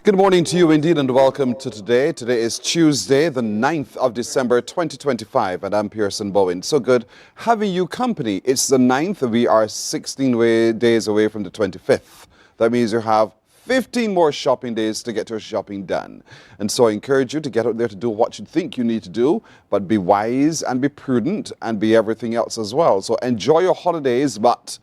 Good morning to you indeed and welcome to today. Today is Tuesday, the 9th of December 2025 and I'm Pearson Bowen. So good having you company. It's the 9th. We are 16 days away from the 25th. That means you have 15 more shopping days to get your shopping done. And so I encourage you to get out there to do what you think you need to do, but be wise and be prudent and be everything else as well. So enjoy your holidays, but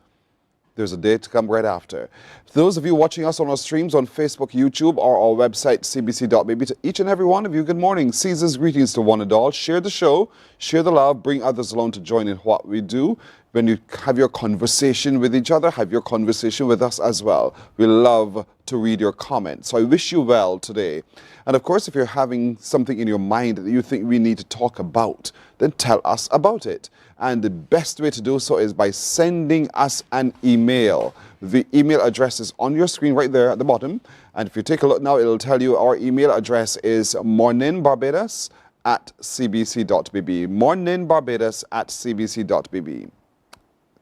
there's a day to come right after. For those of you watching us on our streams on Facebook, YouTube, or our website, cbc.bb, to each and every one of you, good morning. Caesar's greetings to one and all. Share the show, share the love, bring others along to join in what we do. When you have your conversation with each other, have your conversation with us as well. We love to read your comments. So I wish you well today. And of course, if you're having something in your mind that you think we need to talk about, then tell us about it. And the best way to do so is by sending us an email. The email address is on your screen right there at the bottom. And if you take a look now, it'll tell you our email address is morninbarbados@cbc.bb. morninbarbados@cbc.bb.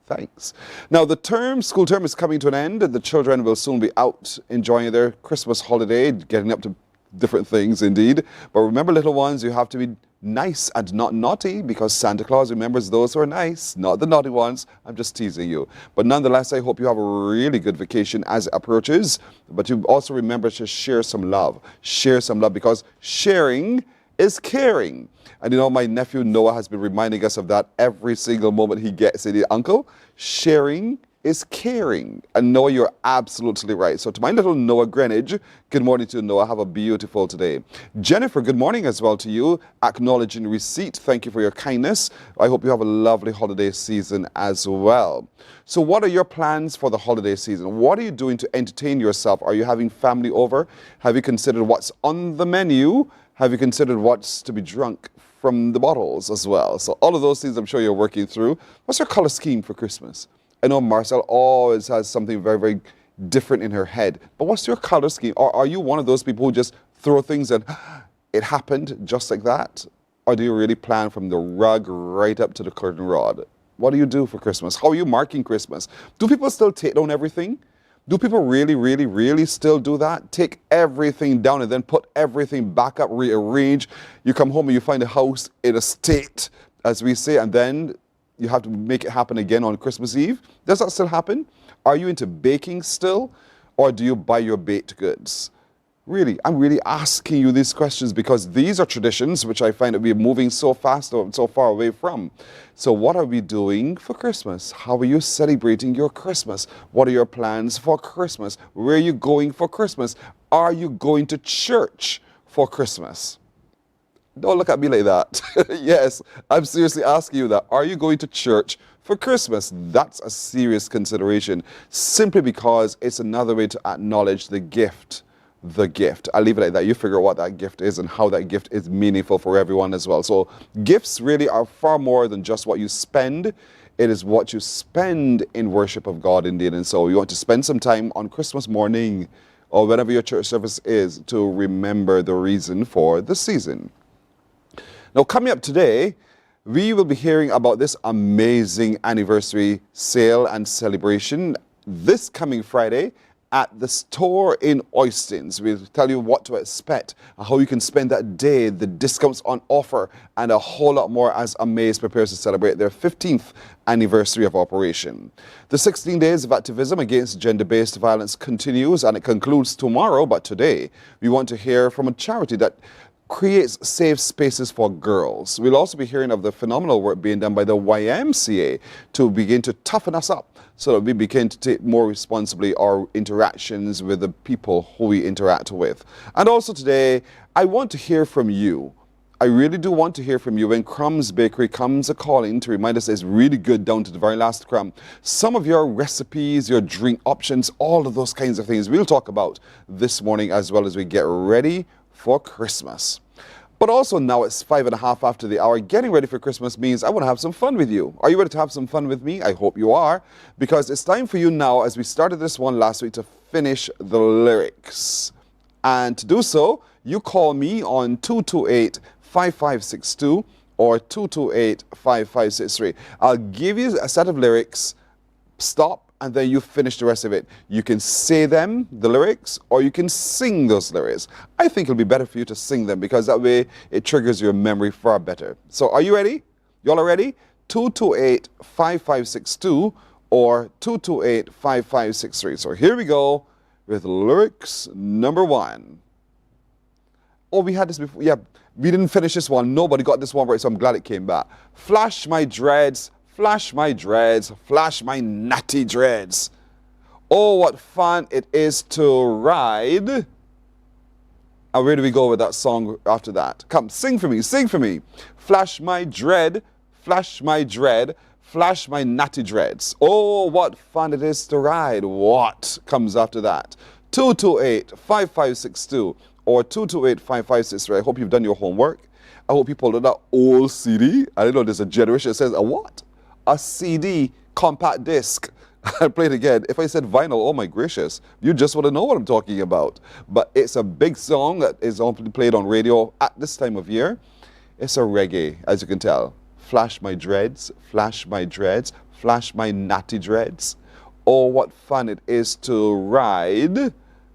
Thanks. Now, the school term is coming to an end, and the children will soon be out enjoying their Christmas holiday, getting up to different things indeed. But remember, little ones, you have to be nice and not naughty, because Santa Claus remembers those who are nice, not the naughty ones. I'm just teasing you. But nonetheless, I hope you have a really good vacation as it approaches. But you also remember to share some love. Share some love, because sharing is caring. And you know, my nephew Noah has been reminding us of that every single moment he gets it. Uncle, sharing is caring. And Noah, you're absolutely right. So to my little Noah Greenwich, good morning to you, Noah. Have a beautiful today. Jennifer, good morning as well to you. Acknowledging receipt. Thank you for your kindness. I hope you have a lovely holiday season as well. So what are your plans for the holiday season? What are you doing to entertain yourself? Are you having family over? Have you considered what's on the menu? Have you considered what's to be drunk from the bottles as well? So all of those things I'm sure you're working through. What's your color scheme for Christmas? I know Marcel always has something very, very different in her head. But what's your color scheme? Or are you one of those people who just throw things and it happened just like that? Or do you really plan from the rug right up to the curtain rod? What do you do for Christmas? How are you marking Christmas? Do people still take down everything? Do people really, really, really still do that? Take everything down and then put everything back up, rearrange. You come home and you find the house in a state, as we say, and then you have to make it happen again on Christmas Eve. Does that still happen? Are you into baking still? Or do you buy your baked goods? Really, I'm really asking you these questions because these are traditions which I find that we're moving so fast or so far away from. So what are we doing for Christmas? How are you celebrating your Christmas? What are your plans for Christmas? Where are you going for Christmas? Are you going to church for Christmas? Don't look at me like that. Yes, I'm seriously asking you that. Are you going to church for Christmas? That's a serious consideration, simply because it's another way to acknowledge the gift. The gift. I'll leave it like that. You figure out what that gift is and how that gift is meaningful for everyone as well. So gifts really are far more than just what you spend. It is what you spend in worship of God indeed. And so you want to spend some time on Christmas morning or whenever your church service is to remember the reason for the season. Now, coming up today, we will be hearing about this amazing anniversary sale and celebration this coming Friday at the store in Oistins. We'll tell you what to expect, how you can spend that day, the discounts on offer, and a whole lot more as Amaze prepares to celebrate their 15th anniversary of operation. The 16 days of activism against gender-based violence continues, and it concludes tomorrow, but today we want to hear from a charity that creates safe spaces for girls. We'll also be hearing of the phenomenal work being done by the YMCA to begin to toughen us up so that we begin to take more responsibly our interactions with the people who we interact with. And also today, I want to hear from you. I really do want to hear from you. When Crumbs Bakery comes a calling to remind us it's really good down to the very last crumb. Some of your recipes, your drink options, all of those kinds of things we'll talk about this morning as well as we get ready for Christmas. But also now it's 5:30 after the hour. Getting ready for Christmas means I want to have some fun with you. Are you ready to have some fun with me? I hope you are, because it's time for you now, as we started this one last week, to finish the lyrics. And to do so, you call me on 228-5562 or 228-5563. I'll give you a set of lyrics, stop and then you finish the rest of it. You can say them, the lyrics, or you can sing those lyrics. I think it'll be better for you to sing them because that way it triggers your memory far better. So are you ready? Y'all are ready? 228-5562 or 228-5563. So here we go with lyrics number 1. Oh, we had this before. Yeah, we didn't finish this one. Nobody got this one right, so I'm glad it came back. Flash my dreads, flash my dreads, flash my natty dreads. Oh, what fun it is to ride. And where do we go with that song after that? Come, sing for me, sing for me. Flash my dread, flash my dread, flash my natty dreads. Oh, what fun it is to ride. What comes after that? 228-5562 or 228-5563. I hope you've done your homework. I hope you pulled out that old CD. I don't know, there's a generation that says, a what? A CD, compact disc. I'll play it again. If I said vinyl, oh my gracious, you just want to know what I'm talking about. But it's a big song that is often played on radio at this time of year. It's a reggae, as you can tell. Flash my dreads, flash my dreads, flash my natty dreads. Oh, what fun it is to ride.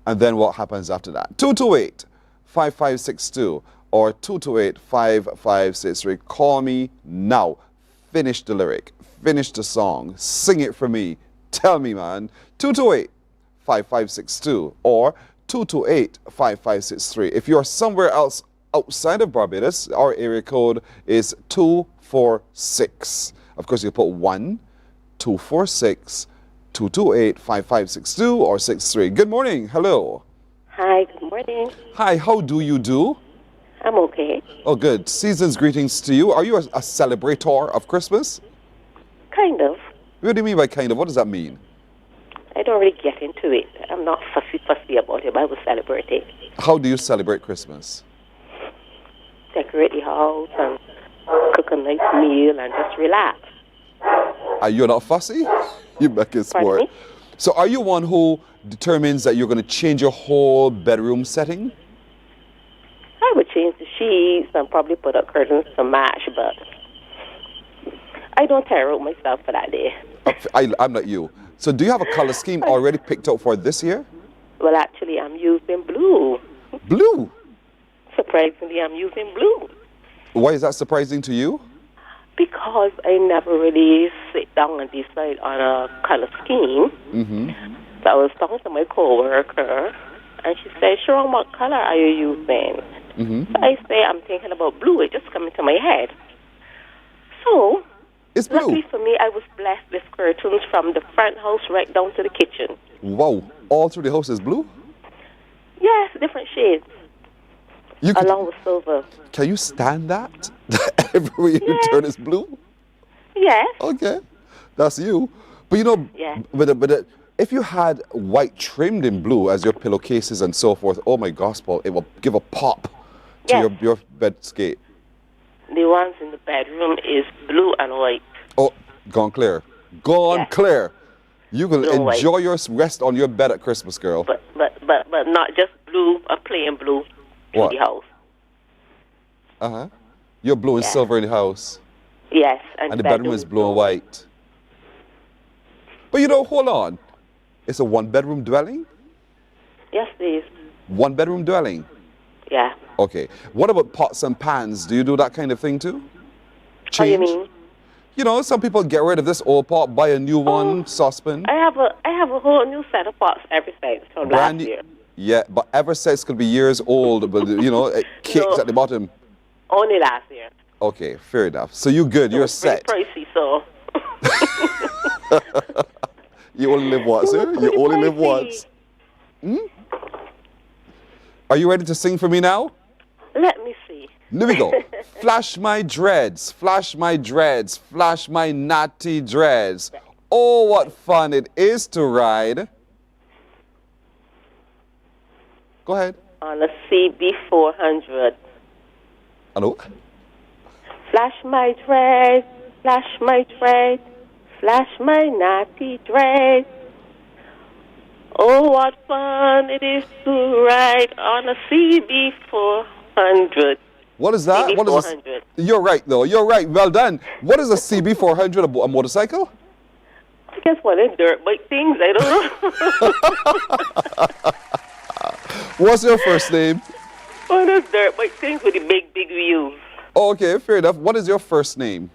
And then what happens after that? 228-5562 or 228-5563. Call me now. Finish the lyric. Finish the song. Sing it for me. Tell me, man. 228-5562 or 228-5563. If you're somewhere else outside of Barbados, our area code is 246. Of course, you put 1, 246, 228-5562 or 63. Good morning. Hello. Hi, good morning. Hi, how do you do? I'm okay. Oh, good. Season's greetings to you. Are you a celebrator of Christmas? Kind of. What do you mean by kind of? What does that mean? I don't really get into it. I'm not fussy about it, but I will celebrate it. How do you celebrate Christmas? Decorate the house and cook a nice meal and just relax. Are you not fussy? You back in sport. Me? So are you one who determines that you're going to change your whole bedroom setting? I would change the sheets and probably put up curtains to match, but I don't tear out myself for that day. I'm not you. So do you have a color scheme already picked out for this year? Well, actually, I'm using blue. Blue? Surprisingly, I'm using blue. Why is that surprising to you? Because I never really sit down and decide on a color scheme. Mm-hmm. So I was talking to my coworker, and she said, Sharon, what color are you using? Mm-hmm. So I say, I'm thinking about blue. It just came into my head. So, it's blue. luckily for me, I was blessed with curtains from the front house right down to the kitchen. Wow. All through the house is blue? Yes, different shades. Along with silver. Can you stand that? Everywhere you turn is blue? Yes. Okay. That's you. But you know, Yeah. if you had white trimmed in blue as your pillowcases and so forth, oh my gospel, it will give a pop to Yes. your bedscape. The ones in the bedroom is blue and white. Oh, gone clear. Gone Yes. clear. You will Blue and white. enjoy your rest on your bed at Christmas, girl. But not just blue, a plain blue in What? the house. Uh-huh. You're blue and Yeah. silver in the house. Yes. And the bedroom is blue and white. But you know, hold on. It's a one-bedroom dwelling? Yes, please. One-bedroom dwelling? Yeah. Okay. What about pots and pans? Do you do that kind of thing too? What do you mean? You know, some people get rid of this old pot, buy a new one, saucepan. I have a whole new set of pots every since from Brand last new. year. Yeah, but ever since could be years old, but you know, it kicks No. at the bottom. Only last year. Okay, fair enough. So you're good, you're It's pretty set. pricey, so. You only live once, sir? You Pretty only live pricey. once. Are you ready to sing for me now? Let me see. Here we go. Flash my dreads, flash my dreads, flash my natty dreads. Oh, what fun it is to ride. Go ahead. On a CB400. Hello? Flash my dreads, flash my dreads, flash my natty dreads. Oh, what fun it is to ride on a CB400. What is that? What is CB400. You're right, though. You're right. Well done. What is a CB400, a motorcycle? I guess one of the dirt bike things. I don't know. What's your first name? One of those dirt bike things with the big, big wheels. Oh, okay, fair enough. What is your first name?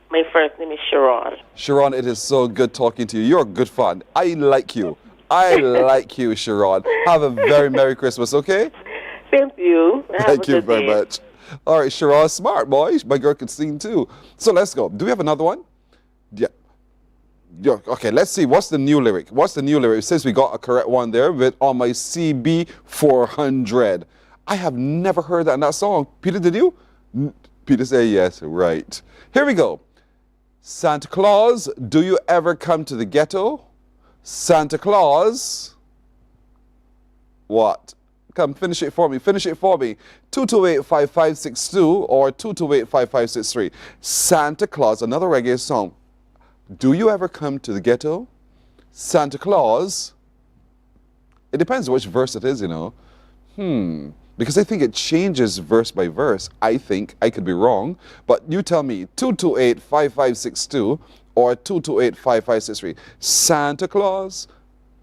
My first name is Sharon. Sharon, it is so good talking to you. You're good fun. I like you. I like you, Sharon. Have a very Merry Christmas, okay? Same to you. Thank you very much. All right, Sharon, smart boy. My girl can sing too. So let's go. Do we have another one? Yeah. Okay, let's see. What's the new lyric? What's the new lyric? Since we got a correct one there with on my CB 400. I have never heard that in that song. Peter, did you? Peter said yes. Right. Here we go. Santa Claus, do you ever come to the ghetto? Santa Claus. What? Come, finish it for me. Finish it for me. 228-5562 or 228-5563. Santa Claus, another reggae song. Do you ever come to the ghetto? Santa Claus. It depends which verse it is, you know. Because I think it changes verse by verse. I think I could be wrong. But you tell me, 228-5562 or 228-5563. Santa Claus,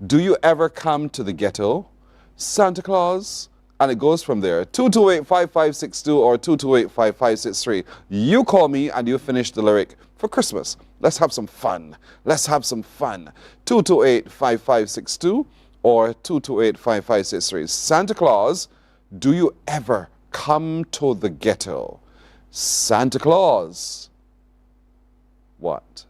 do you ever come to the ghetto? Santa Claus. And it goes from there. 228-5562 or 228-5563. You call me and you finish the lyric for Christmas. Let's have some fun. Let's have some fun. 228-5562 or 228-5563. Santa Claus, do you ever come to the ghetto? Santa Claus. What?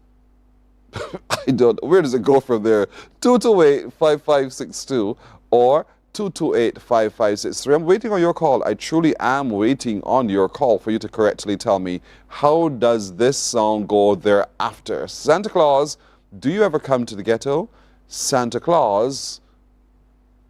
I don't know. Where does it go from there? 228-5562 or 228-5563. I'm waiting on your call. I truly am waiting on your call for you to correctly tell me how does this song go thereafter. Santa Claus, do you ever come to the ghetto? Santa Claus,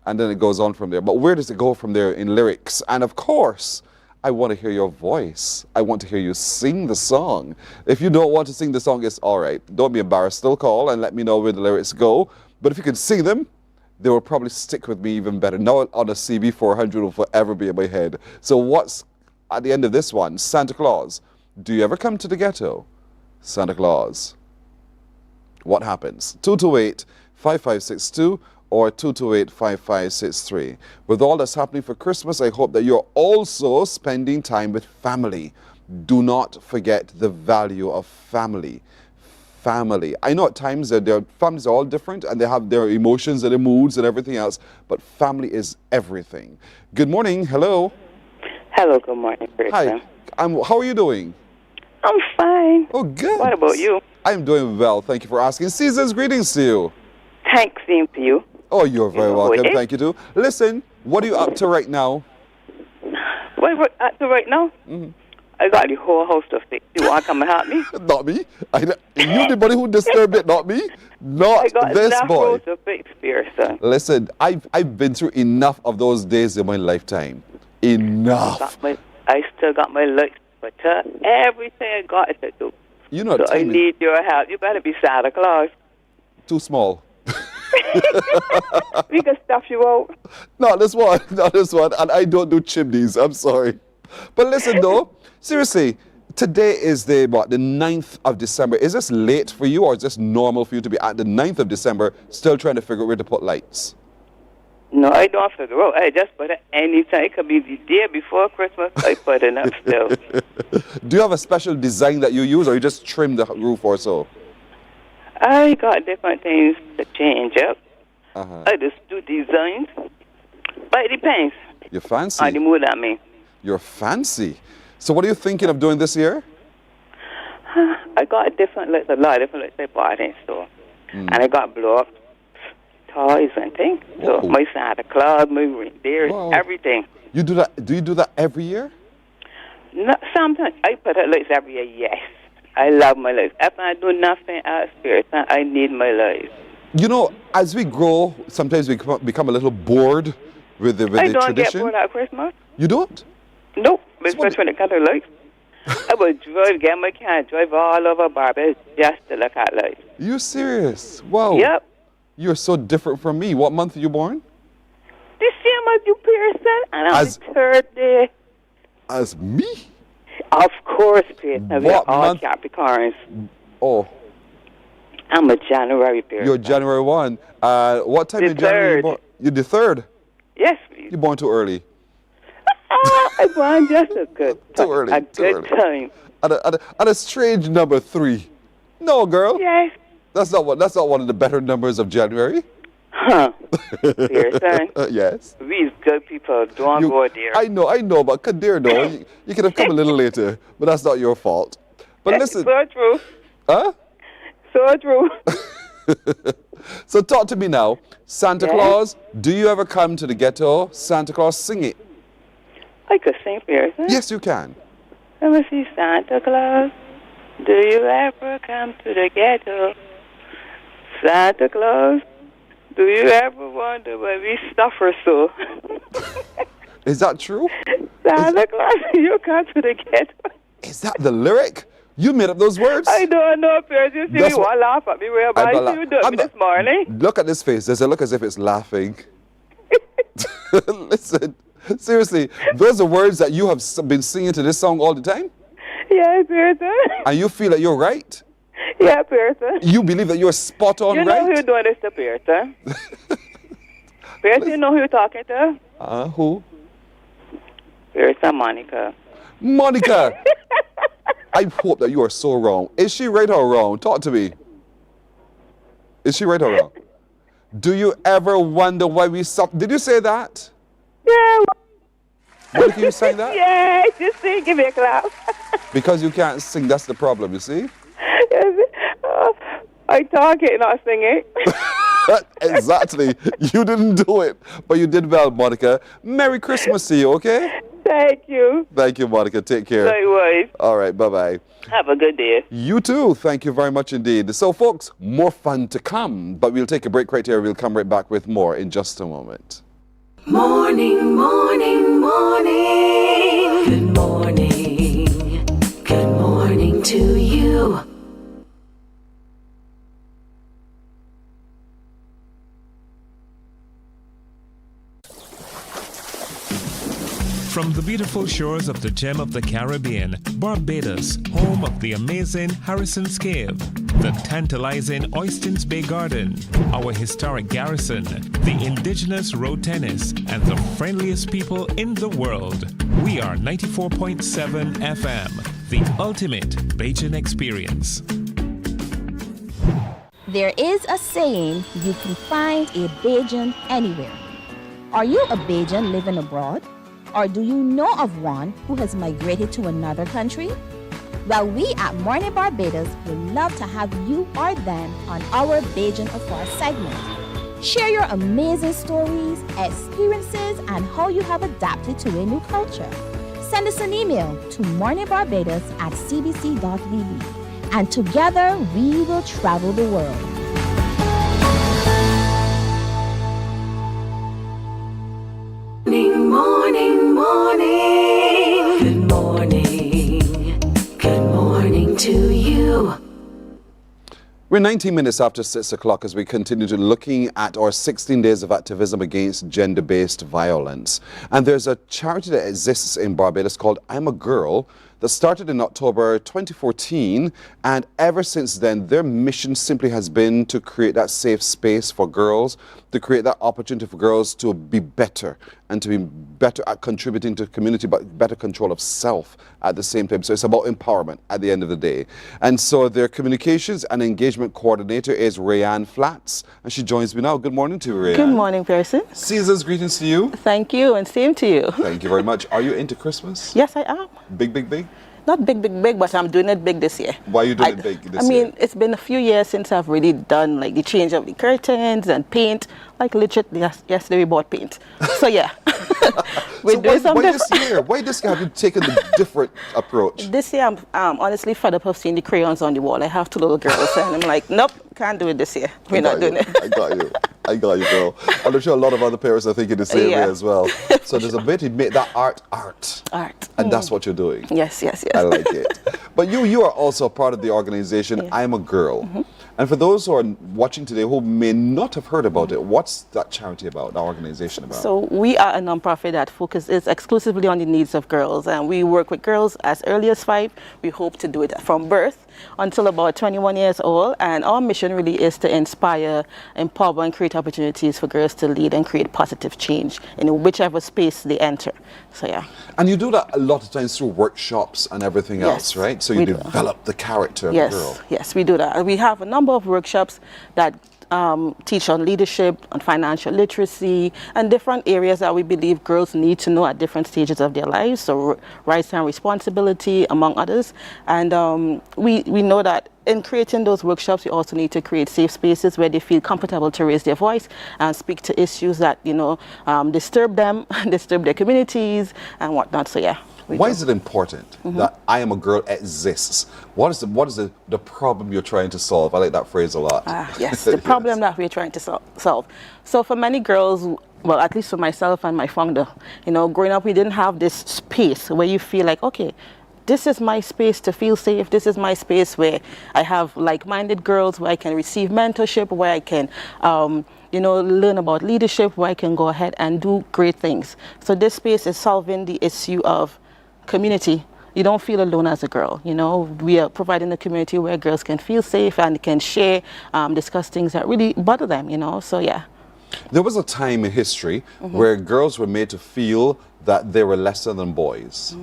and then it goes on from there. But where does it go from there in lyrics? And of course, I want to hear your voice. I want to hear you sing the song. If you don't want to sing the song, it's all right. Don't be embarrassed. Still call and let me know where the lyrics go. But if you can sing them, they will probably stick with me even better. Now on a CB 400 will forever be in my head. So what's at the end of this one? Santa Claus. Do you ever come to the ghetto? Santa Claus. What happens? 228-5562 or 228-5563. With all that's happening for Christmas, I hope that you're also spending time with family. Do not forget the value of family. Family. I know at times that their families are all different and they have their emotions and their moods and everything else, but family is everything. Good morning. Hello. Hello. Good morning, Chris. Hi. How are you doing? I'm fine. Oh, good. What about you? I'm doing well. Thank you for asking. Season's greetings to you. Thanks, same to you. Oh, you're very welcome. Thank you, too. Listen, what are you up to right now? What are you up to right now? I got the whole house to fix. You want to come and help me? Not me. You the buddy who disturbed it, not me. Not I got this enough boy. house to fix, Pearson. Listen, I've been through enough of those days in my lifetime. Enough. I still got my lights, but everything I got to do. You know, so I need your help. You better be Santa Claus. Too small. We can stuff you out. Not this one. Not this one. And I don't do chimneys. I'm sorry. But listen, though. Seriously, today is the 9th of December. Is this late for you or is this normal for you to be at the 9th of December still trying to figure out where to put lights? No, I don't figure out. I just put it anytime. It could be the day before Christmas. I put it up still. Do you have a special design that you use or you just trim the roof or so? I got different things to change up. I just do designs. But it depends. You're fancy. On the mood I'm in. You're fancy. So what are you thinking of doing this year? I got a lot of different lights I bought in store. And I got blow-up toys and things. So my Santa Claus, my reindeer, everything. You do that? Do you do that every year? No, sometimes. I put out lights every year, yes. I love my lights. If I do nothing else, I need my lights. You know, as we grow, sometimes we become a little bored with the tradition. I don't get bored at Christmas. You don't? Nope. Especially when it comes to lights. I would get my car, drive all over Barbados just to look at lights. You serious? Wow. Yep. You're so different from me. What month are you born? The same as you, Pearson. And on the 3rd day. As me? Of course, Pearson. We're all month? Capricorns. Oh. I'm a January person. You're January 1. What time The in January you 3rd. born? You're the 3rd? Yes, please. You're born too early. I want just a good time. Too early. A Too good early. time. At a strange number 3. No, girl. Yes. That's not one of the better numbers of January. Huh. Pearson. Yes. We's good people. Don't go there. I know, but Kadir, no. You could have come a little later, but that's not your fault. But listen. So true. Huh? So true. So talk to me now. Santa Claus, do you ever come to the ghetto? Santa Claus, sing it. I could sing, Pearson. Yes, you can. Let me see. Santa Claus, do you ever come to the ghetto? Santa Claus, do you ever wonder why we suffer so? Is that true? Santa Claus, you come to the ghetto. Is that the lyric? You made up those words? I don't know, Pierce. You see That's me want laugh at me. Where about you doing this morning? Look at this face. Does it look as if it's laughing? Listen, seriously, those are words that you have been singing to this song all the time? Yeah, Pierce. And you feel that you're right? Yeah, Pierce. You believe that you're spot on You know right? who doing this to Pierce? Pierce, you know who you're talking to? Who? Pierce and Monica. Monica! I hope that you are so wrong. Is she right or wrong? Talk to me. Is she right or wrong? Do you ever wonder why we stop? Did you say that? Yeah. Monica, you sang that? Yeah, just sing, give me a clap. Because you can't sing, that's the problem, you see? I talk it, not sing it. Exactly. You didn't do it, but you did well, Monica. Merry Christmas to you, okay? Thank you. Thank you, Monica. Take care. Likewise. All right, bye-bye. Have a good day. You too. Thank you very much indeed. So, folks, more fun to come, but we'll take a break right here. We'll come right back with more in just a moment. Morning, morning, morning. Good morning. Good morning to you. From the beautiful shores of the gem of the Caribbean, Barbados, home of the amazing Harrison's Cave, the tantalizing Oystins Bay Garden, our historic garrison, the indigenous road tennis, and the friendliest people in the world. We are 94.7 FM, the ultimate Bajan experience. There is a saying, you can find a Bajan anywhere. Are you a Bajan living abroad? Or do you know of one who has migrated to another country? Well, we at Mornin Barbados would love to have you or them on our Bajan Affair segment. Share your amazing stories, experiences, and how you have adapted to a new culture. Send us an email to morninbarbados@cbc.vb, and together we will travel the world. Morning, morning. Good morning. Good morning to you. We're 19 minutes after 6 o'clock as we continue to looking at our 16 days of activism against gender-based violence. And there's a charity that exists in Barbados called I'm a Girl that started in October 2014, and ever since then their mission simply has been to create that safe space for girls, to create that opportunity for girls to be better and to be better at contributing to the community, but better control of self at the same time. So it's about empowerment at the end of the day. And so their communications and engagement coordinator is Rayanne Flats, and she joins me now. Good morning to you, Rayanne. Good morning, Pearson. Season's greetings to you. Thank you, and same to you. Thank you very much. Are you into Christmas? Yes, I am. Big, big, big? Not big, big, big, but I'm doing it big this year. Why are you doing it big this year? I mean, it's been a few years since I've really done like the change of the curtains and paint. Like legit, yesterday we bought paint. So yeah, we're So doing something why this year? Why this year have you taken the different approach? This year, I'm honestly fed up of seeing the crayons on the wall. I have two little girls, and I'm like, nope, can't do it this year. We're not doing it. I got you. I got you, girl. And I'm sure a lot of other parents are thinking the same way as well. So there's a bit to make that art. Art. And that's what you're doing. Yes, yes, yes. I like it. But you are also part of the organization I'm a Girl. And for those who are watching today who may not have heard about it, what's that charity about, that organization about? So we are a nonprofit that focuses exclusively on the needs of girls, and we work with girls as early as 5. We hope to do it from birth until about 21 years old, and our mission really is to inspire, empower, and create opportunities for girls to lead and create positive change in whichever space they enter. So yeah. And you do that a lot of times through workshops and everything else, right? So you develop the character of the girl. Yes, we do that. We have a number of workshops that teach on leadership, on financial literacy, and different areas that we believe girls need to know at different stages of their lives, so rights and responsibility, among others. And we know that in creating those workshops, we also need to create safe spaces where they feel comfortable to raise their voice and speak to issues that, disturb them, disturb their communities, and whatnot. So yeah. Why is it important that I Am a Girl exists? What is the problem you're trying to solve? I like that phrase a lot. Yes, the problem that we're trying to solve. So for many girls, well, at least for myself and my founder, growing up, we didn't have this space where you feel like, okay, this is my space to feel safe. This is my space where I have like-minded girls, where I can receive mentorship, where I can learn about leadership, where I can go ahead and do great things. So this space is solving the issue of community. You don't feel alone as a girl. We are providing a community where girls can feel safe and can share, discuss things that really bother them. So yeah. There was a time in history where girls were made to feel that they were lesser than boys,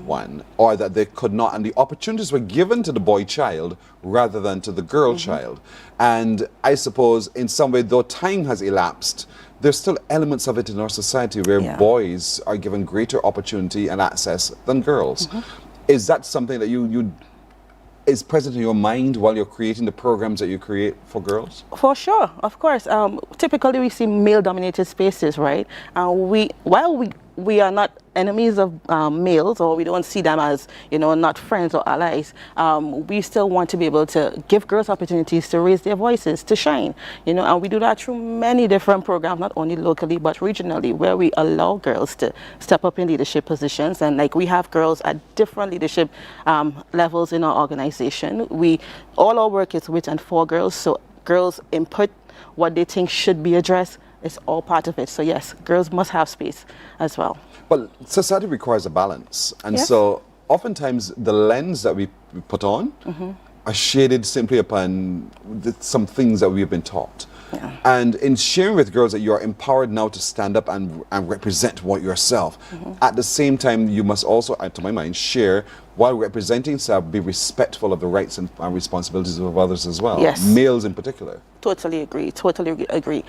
or that they could not, and the opportunities were given to the boy child rather than to the girl child. And I suppose in some way, though time has elapsed, there's still elements of it in our society where boys are given greater opportunity and access than girls. Is that something that you is present in your mind while you're creating the programs that you create for girls? For sure, of course. Typically, we see male-dominated spaces, right? While we are not enemies of males, or we don't see them as, not friends or allies, we still want to be able to give girls opportunities to raise their voices, to shine, and we do that through many different programs, not only locally, but regionally, where we allow girls to step up in leadership positions. And we have girls at different leadership levels in our organization. All our work is with and for girls, so girls input what they think should be addressed. It's all part of it. So yes, girls must have space as well. But society requires a balance. And so oftentimes the lens that we put on are shaded simply upon some things that we've been taught. And in sharing with girls that you are empowered now to stand up and represent yourself, at the same time you must also, to my mind, share, while representing yourself, be respectful of the rights and responsibilities of others as well. Yes. Males in particular. Totally agree.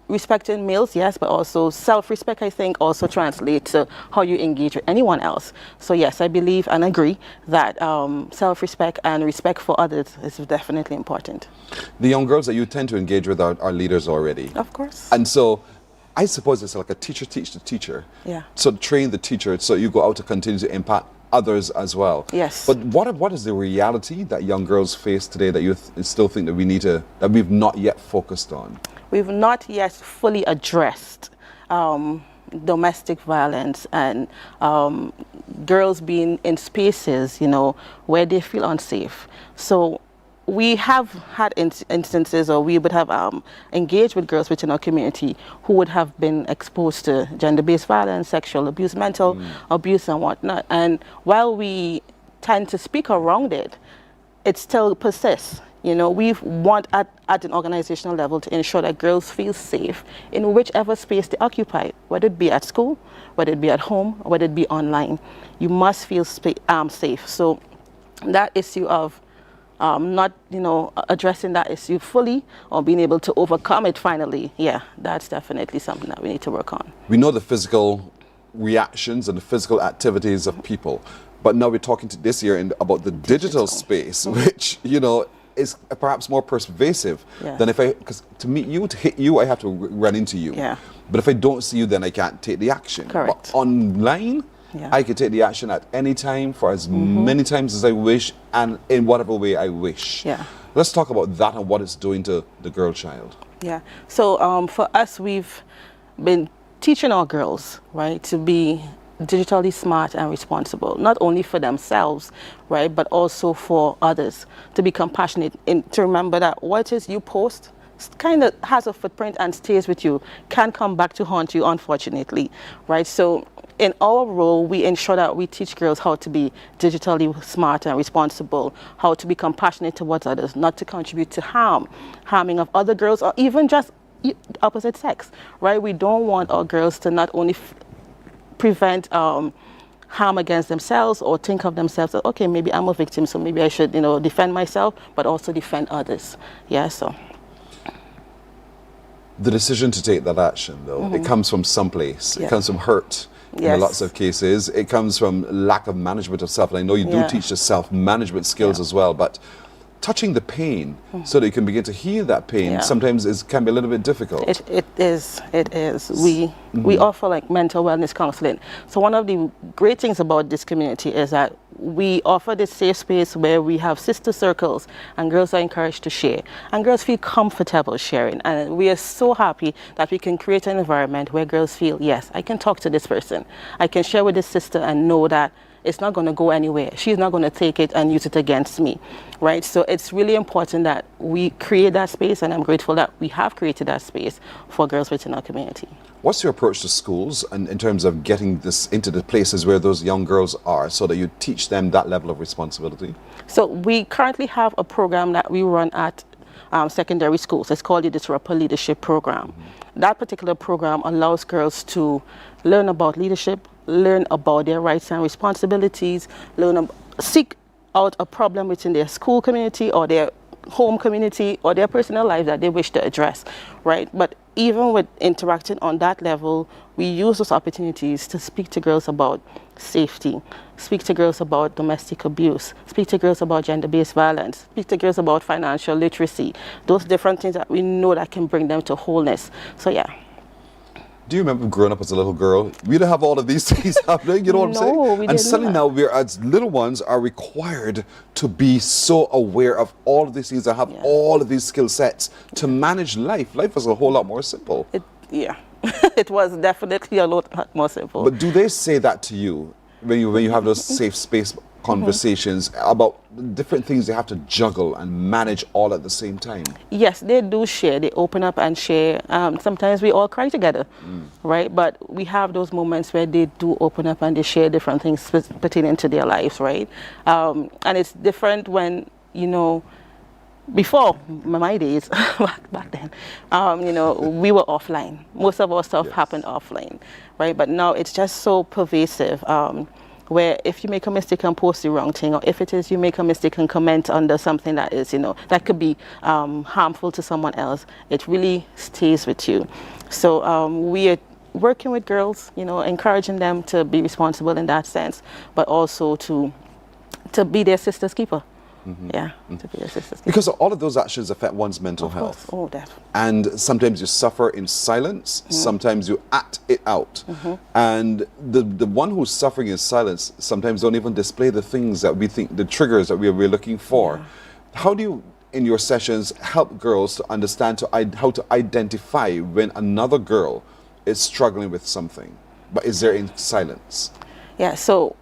Respecting males, yes, but also self-respect, I think, also translates to how you engage with anyone else. So yes, I believe and agree that self-respect and respect for others is definitely important. The young girls that you tend to engage with are leaders already. Of course. And so I suppose it's like a teacher teach the teacher. Yeah. So train the teacher so you go out to continue to impact others as well. Yes. But what is the reality that young girls face today that you still think that that we've not yet focused on? We've not yet fully addressed domestic violence and girls being in spaces, where they feel unsafe. So we have had instances, or we would have engaged with girls within our community who would have been exposed to gender-based violence, sexual abuse, mental abuse and whatnot. And while we tend to speak around it, it still persists. We want at an organizational level to ensure that girls feel safe in whichever space they occupy, whether it be at school, whether it be at home, or whether it be online. You must feel safe. So that issue of not, addressing that issue fully or being able to overcome it finally, that's definitely something that we need to work on. We know the physical reactions and the physical activities of people, but now we're talking this year about the digital space, which, is perhaps more pervasive than because to meet you, to hit you, I have to run into you. Yeah. But if I don't see you, then I can't take the action. Correct. But online, I can take the action at any time for as many times as I wish and in whatever way I wish. Yeah. Let's talk about that and what it's doing to the girl child. Yeah. So for us, we've been teaching our girls, right, to be digitally smart and responsible, not only for themselves, right, but also for others, to be compassionate and to remember that what it is you post kind of has a footprint and stays with you, can come back to haunt you, unfortunately, right? So in our role, we ensure that we teach girls how to be digitally smart and responsible, how to be compassionate towards others, not to contribute to harming of other girls or even just opposite sex, right? We don't want our girls to not only prevent harm against themselves or think of themselves as, okay, maybe I'm a victim, so maybe I should, defend myself, but also defend others. Yeah, so. The decision to take that action, though, it comes from someplace. It comes from hurt. In lots of cases, it comes from lack of management of self. And I know you do teach the self-management skills as well, but touching the pain so that you can begin to heal that pain sometimes can be a little bit difficult. It is. We offer like mental wellness counseling. So one of the great things about this community is that we offer this safe space where we have sister circles and girls are encouraged to share and girls feel comfortable sharing, and we are so happy that we can create an environment where girls feel, yes, I can talk to this person, I can share with this sister and know that it's not going to go anywhere. She's not going to take it and use it against me, right? So it's really important that we create that space, and I'm grateful that we have created that space for girls within our community. What's your approach to schools and in terms of getting this into the places where those young girls are so that you teach them that level of responsibility? So we currently have a program that we run at secondary schools. It's called the Disruptor Leadership Program. That particular program allows girls to learn about leadership, learn about their rights and responsibilities, seek out a problem within their school community or their home community or their personal life that they wish to address, right? But even with interacting on that level, we use those opportunities to speak to girls about safety, speak to girls about domestic abuse, speak to girls about gender-based violence, speak to girls about financial literacy, those different things that we know that can bring them to wholeness. So yeah. Do you remember growing up as a little girl? We didn't have all of these things happening, you know what I'm saying? No, we and did suddenly not. now we're, as little ones, are required to be so aware of all of these things and have all of these skill sets to manage life. Life was a whole lot more simple. It was definitely a lot more simple. But do they say that to you when you have those safe space conversations about different things they have to juggle and manage all at the same time? Yes, they do share. They open up and share. Sometimes we all cry together, right? But we have those moments where they do open up and they share different things pertaining to their lives, right? And it's different when, before my days, back then, we were offline. Most of our stuff happened offline, right? But now it's just so pervasive. Where if you make a mistake and post the wrong thing, or if it is you make a mistake and comment under something that is, that could be harmful to someone else, it really stays with you. So we are working with girls, encouraging them to be responsible in that sense, but also to be their sister's keeper. To be their sister's keeper. Because all of those actions affect one's mental health. Oh, definitely. And sometimes you suffer in silence, sometimes you act it out. And the one who's suffering in silence sometimes don't even display the things that we think, the triggers that we're looking for. How do you, in your sessions, help girls to understand how to identify when another girl is struggling with something, but is there in silence? Yeah, so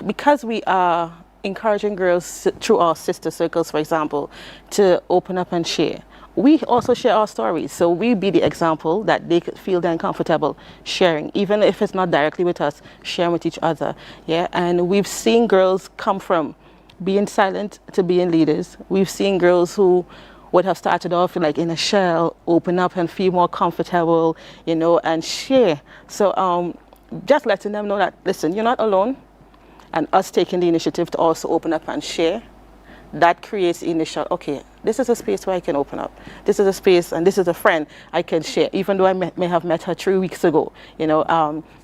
because we are encouraging girls through our sister circles, for example, to open up and share. We also share our stories, so we be the example that they could feel then comfortable sharing, even if it's not directly with us, sharing with each other. And we've seen girls come from being silent to being leaders. We've seen girls who would have started off like in a shell, open up and feel more comfortable, and share. So just letting them know that, listen, you're not alone. And us taking the initiative to also open up and share, that creates initial, okay, this is a space where I can open up. This is a space, and this is a friend I can share, even though I may have met her 3 weeks ago.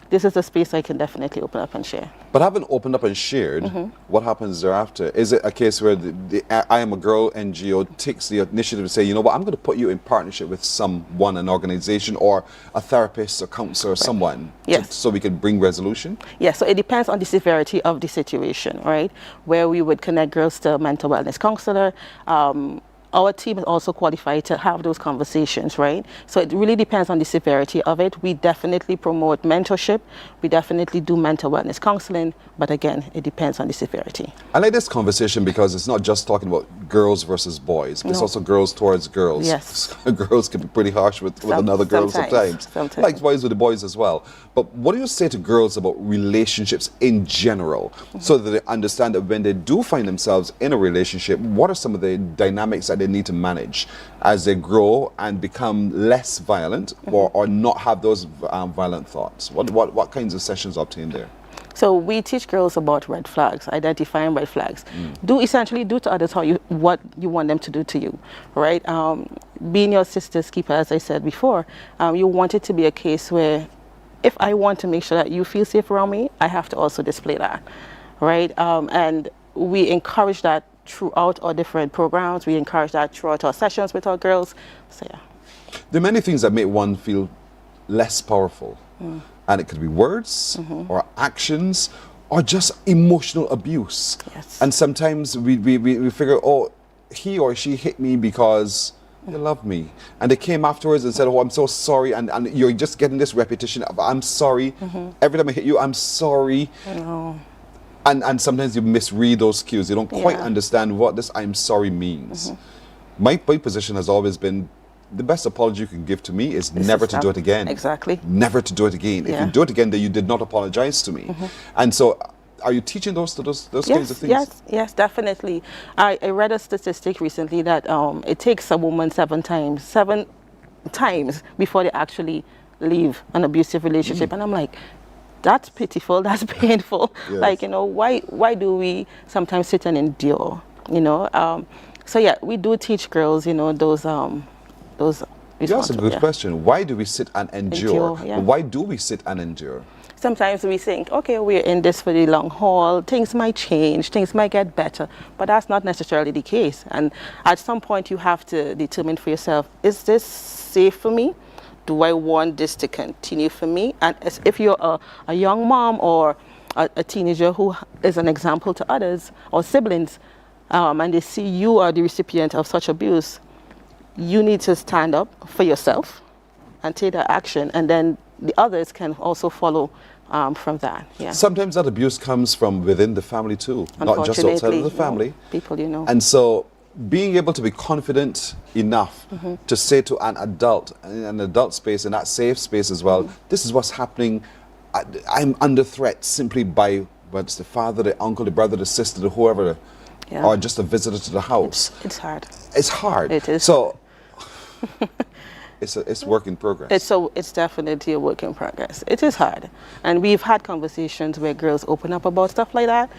This is a space I can definitely open up and share. But having opened up and shared, what happens thereafter? Is it a case where the I Am a Girl NGO takes the initiative to say, you know what, I'm going to put you in partnership with someone, an organization, or a therapist, or counselor, or someone, so we can bring resolution? Yes, so it depends on the severity of the situation, right? Where we would connect girls to a mental wellness counselor. our team is also qualified to have those conversations, right? So it really depends on the severity of it. We definitely promote mentorship. We definitely do mental wellness counseling, but again, it depends on the severity. I like this conversation because it's not just talking about girls versus boys, but it's also girls towards girls. Yes. Girls can be pretty harsh with another girl sometimes. Likewise with the boys as well. But what do you say to girls about relationships in general, so that they understand that when they do find themselves in a relationship, what are some of the dynamics that they need to manage as they grow and become less violent, or not have those violent thoughts? What kinds of sessions are obtained there? So we teach girls about red flags, identifying red flags. Essentially do to others what you want them to do to you, right? Being your sister's keeper, as I said before, you want it to be a case where if I want to make sure that you feel safe around me, I have to also display that, right? And we encourage that throughout our different programs. We encourage that throughout our sessions with our girls. So yeah. There are many things that make one feel less powerful. And it could be words or actions or just emotional abuse. Yes. And sometimes we figure, oh, he or she hit me because they love me. And they came afterwards and said, oh, I'm so sorry. And you're just getting this repetition of, I'm sorry. Every time I hit you, I'm sorry. I know. And sometimes you misread those cues. You don't quite understand what this I'm sorry means. My position has always been, the best apology you can give to me is never to do it again. Exactly. Never to do it again. If you do it again, then you did not apologize to me. And so, are you teaching those kinds of things? Yes, definitely. I read a statistic recently that it takes a woman seven times before they actually leave an abusive relationship. And I'm like, that's pitiful, that's painful. Yes. Like, why do we sometimes sit and endure, So yeah, we do teach girls, those That's a good question. Why do we sit and endure? Why do we sit and endure? Sometimes we think, okay, we're in this for the long haul, things might change, things might get better, but that's not necessarily the case. And at some point you have to determine for yourself, is this safe for me? Do I want this to continue for me? And if you're a young mom or a teenager who is an example to others or siblings, and they see you are the recipient of such abuse, you need to stand up for yourself and take that action, and then the others can also follow from that. Yeah. Sometimes that abuse comes from within the family too, not just outside of the family. People, And so being able to be confident enough to say to an adult, in an adult space, in that safe space as well, this is what's happening. I'm under threat simply by whether it's the father, the uncle, the brother, the sister, the whoever, or just a visitor to the house. It's hard. It's hard. It is. So it's work in progress. It's definitely a work in progress. It is hard. And we've had conversations where girls open up about stuff like that,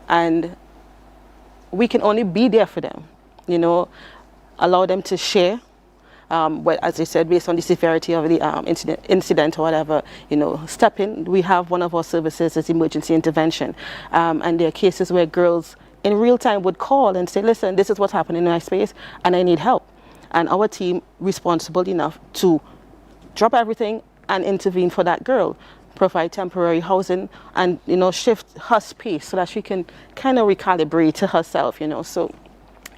and we can only be there for them, allow them to share. But as I said, based on the severity of the incident or whatever, step in. We have one of our services as emergency intervention. And there are cases where girls in real time would call and say, listen, this is what's happening in my space and I need help. And our team responsible enough to drop everything and intervene for that girl, provide temporary housing and, shift her space so that she can kind of recalibrate to herself, So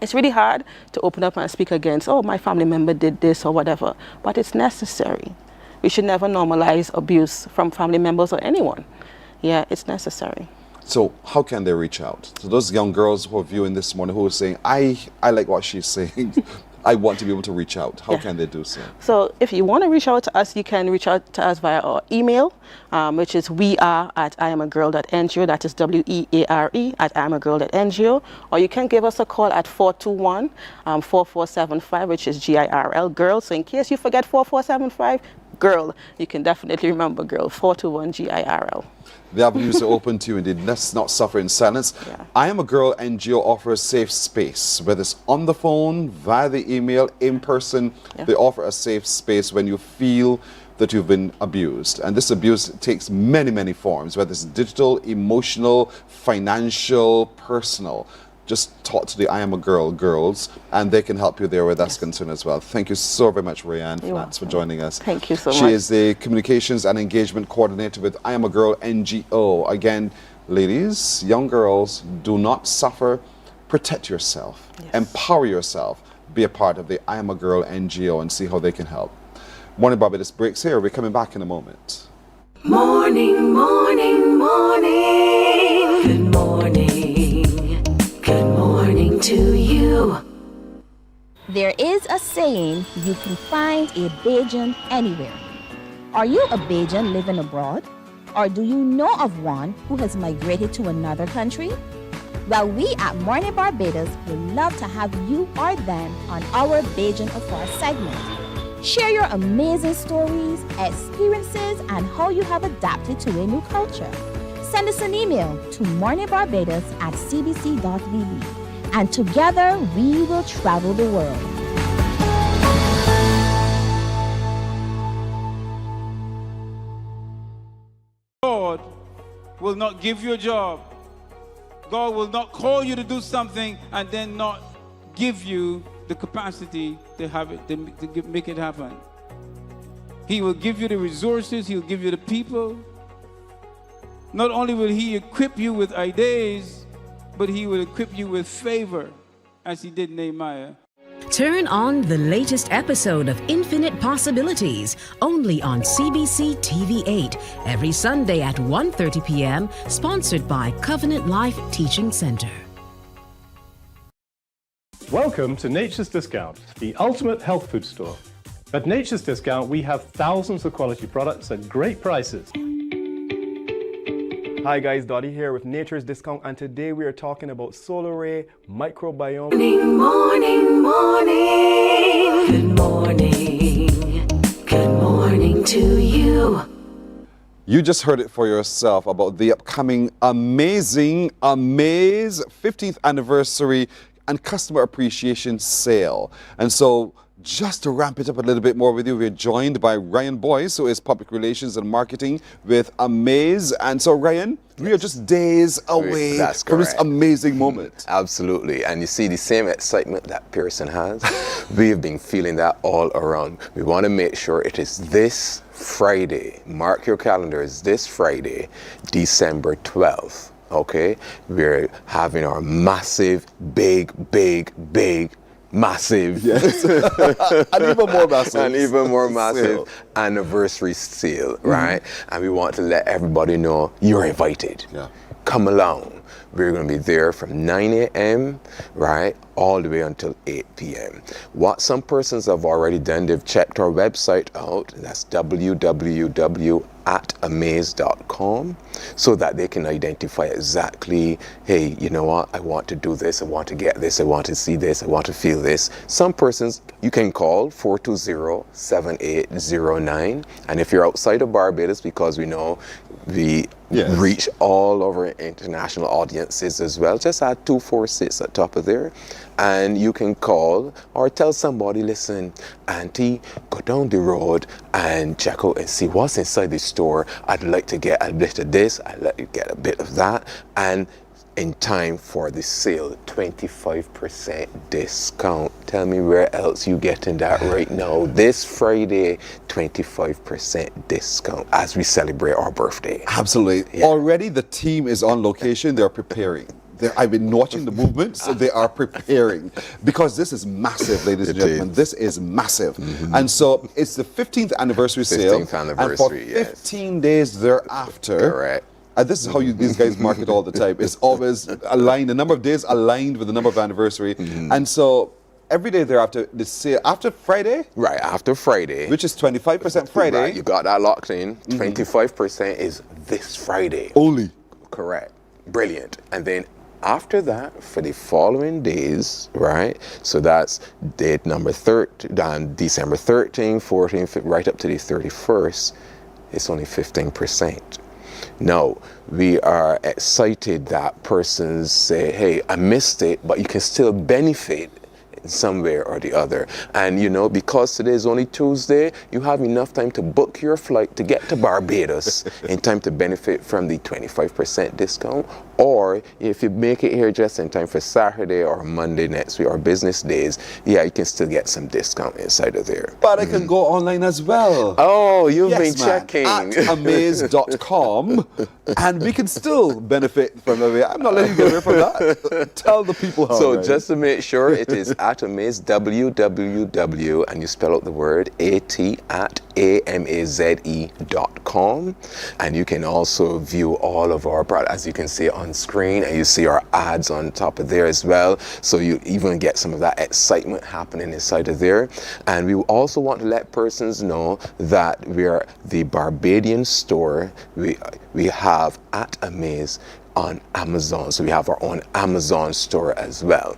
it's really hard to open up and speak against, oh, my family member did this or whatever, but it's necessary. We should never normalize abuse from family members or anyone. Yeah, it's necessary. So how can they reach out? So those young girls who are viewing this morning who are saying, I like what she's saying, I want to be able to reach out. How can they do so? So if you want to reach out to us, you can reach out to us via our email, which is weare@iamagirl.ngo. That is WEARE@iamagirl.ngo. Or you can give us a call at 421-4475, which is GIRL, girl. So in case you forget 4475, girl, you can definitely remember girl, 421 GIRL. The avenues are open to you indeed. Let's not suffer in silence. I Am a Girl NGO offers safe space, whether it's on the phone, via the email, in person. They offer a safe space when you feel that you've been abused. And this abuse takes many, many forms, whether it's digital, emotional, financial, personal. Just talk to the I Am a Girl girls, and they can help you there where that's concerned as well. Thank you so very much, Rayanne Flats, for joining us. Thank you so much. She is the Communications and Engagement Coordinator with I Am a Girl NGO. Again, ladies, young girls, do not suffer. Protect yourself. Empower yourself. be a part of the I Am a Girl NGO and see how they can help. Morning Barbados breaks here. We're coming back in a moment. Morning, morning, morning. Good morning. Good morning to you. There is a saying, you can find a Bajan anywhere. Are you a Bajan living abroad? Or do you know of one who has migrated to another country? Well, we at Mornin Barbados would love to have you or them on our Bajan Affair segment. Share your amazing stories, experiences, and how you have adapted to a new culture. Send us an email to morninbarbados@cbc.vb, and together we will travel the world. God will not give you a job. God will not call you to do something and then not give you the capacity to have it, to make it happen. He will give you the resources. He'll give you the people. Not only will He equip you with ideas, but He will equip you with favor, as He did Nehemiah. Turn on the latest episode of Infinite Possibilities, only on CBC TV8, every Sunday at 1:30 p.m., sponsored by Covenant Life Teaching Center. Welcome to Nature's Discount, the ultimate health food store. At Nature's Discount, we have thousands of quality products at great prices. Hi guys, Dottie here with Nature's Discount, and today we are talking about solar ray microbiome. Morning, morning, morning. Good morning. Good morning to you. You just heard it for yourself about the upcoming amazing 15th anniversary and customer appreciation sale. And so, just to ramp it up a little bit more with you, we're joined by Ryan Boyce, who is Public Relations and Marketing with Amaze. And so, Ryan, we are just days away from this amazing moment. Absolutely. And you see the same excitement that Pearson has. We have been feeling that all around. We want to make sure it is this Friday. Mark your calendars, this Friday, December 12th. Okay? We're having our massive, massive, yes, and even more massive, sale. Anniversary sale, right? And we want to let everybody know you're invited. Yeah. Come along. We're going to be there from 9 a.m., right, all the way until 8 p.m. What some persons have already done, they've checked our website out. That's www.amaze.com, so that they can identify exactly, hey, you know what, I want to do this, I want to get this, I want to see this, I want to feel this. Some persons, you can call 420-7809, and if you're outside of Barbados, because we know we reach all over international audiences as well, just add 246 at top of there, and you can call or tell somebody, listen, Auntie, go down the road and check out and see what's inside the store. I'd like to get a bit of this, I'd like to get a bit of that, and in time for the sale, 25% discount. Tell me where else you getting that right now. This Friday, 25% discount as we celebrate our birthday. Absolutely. Yeah. Already the team is on location. They're preparing. I've been watching the movement, so they are preparing. Because this is massive, ladies and gentlemen. This is massive. And so it's the 15th anniversary sale. 15th anniversary, and for 15 days thereafter. Correct. And this is how these guys market all the time. It's always aligned, the number of days aligned with the number of anniversary. And so every day thereafter, the sale, after Friday? Right, after Friday. Which is 25% Friday. Right, you got that locked in. 25% is this Friday. Only. Correct. Brilliant. And then after that, for the following days, right? So that's date number December 13th, 14th, right up to the 31st. It's only 15%. Now, we are excited that persons say, hey, I missed it, but you can still benefit in some way or the other. And, you know, because today is only Tuesday, you have enough time to book your flight to get to Barbados in time to benefit from the 25% discount. Or if you make it here just in time for Saturday or Monday next week or business days, yeah, you can still get some discount inside of there. But I can go online as well. Oh, you've been checking. At amaze.com, and we can still benefit from it. I'm not letting you get away from that. Tell the people how. So just to make sure, it is at Atamaze, www, and you spell out the word ATAMAZE.com. And you can also view all of our products, as you can see on screen, and you see our ads on top of there as well. So you even get some of that excitement happening inside of there. And we also want to let persons know that we are the Barbadian store. We have Atamaze on Amazon. So we have our own Amazon store as well.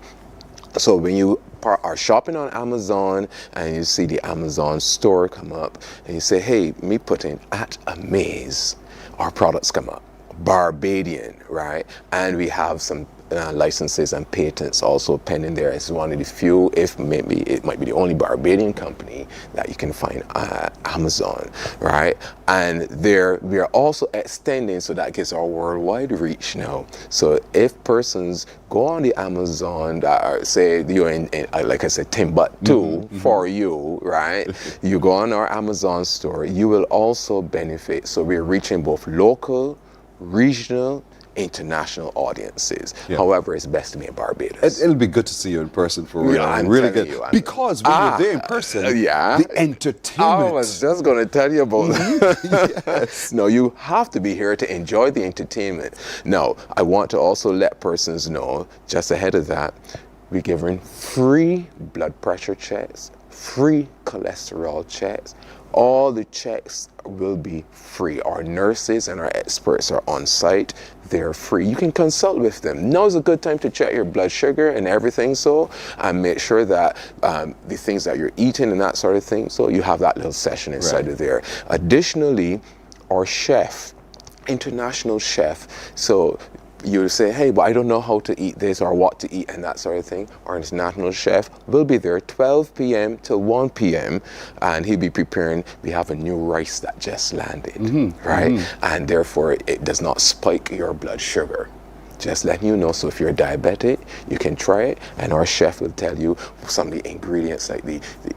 So when you are shopping on Amazon and you see the Amazon store come up and you say, hey, me put in Atamaze, our products come up. Barbadian, right? And we have some licenses and patents also pending there. It's one of the few, if maybe it might be the only Barbadian company that you can find on Amazon, right? And there we are also extending, so that gives our worldwide reach now. So if persons go on the Amazon that are, say you're in like I said, Timbuktu for you, right? You go on our Amazon store, you will also benefit. So we're reaching both local, regional, international audiences. Yeah. However, it's best to be in Barbados. It'll be good to see you in person for real. Yeah, I'm really telling good. you, Because when you're there in person, the entertainment. I was just going to tell you about that. Yes. No, you have to be here to enjoy the entertainment. Now, I want to also let persons know, just ahead of that, we're giving free blood pressure checks, free cholesterol checks. All the checks will be free. Our nurses and our experts are on site. They're free. You can consult with them. Now is a good time to check your blood sugar and everything, so, and make sure that the things that you're eating and that sort of thing, so you have that little session inside of there. Additionally, our chef, international chef, so you say, hey, but I don't know how to eat this or what to eat and that sort of thing. Our international chef will be there 12 p.m. till 1 p.m. and he'll be preparing. We have a new rice that just landed, right? And therefore, it does not spike your blood sugar. Just letting you know, so if you're diabetic, you can try it, and our chef will tell you some of the ingredients like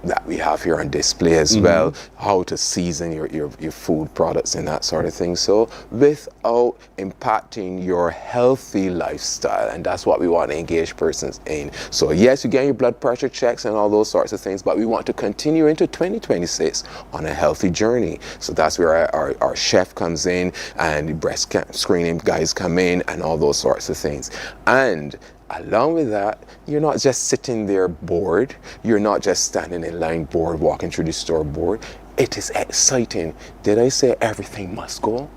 that we have here on display as well, how to season your food products and that sort of thing. So without impacting your healthy lifestyle, and that's what we want to engage persons in. So yes, you get your blood pressure checks and all those sorts of things, but we want to continue into 2026 on a healthy journey. So that's where our chef comes in, and the breast screening guys come in, and all those sorts of things. And along with that, you're not just sitting there bored. You're not just standing in line bored, walking through the store bored. It is exciting. Did I say everything must go?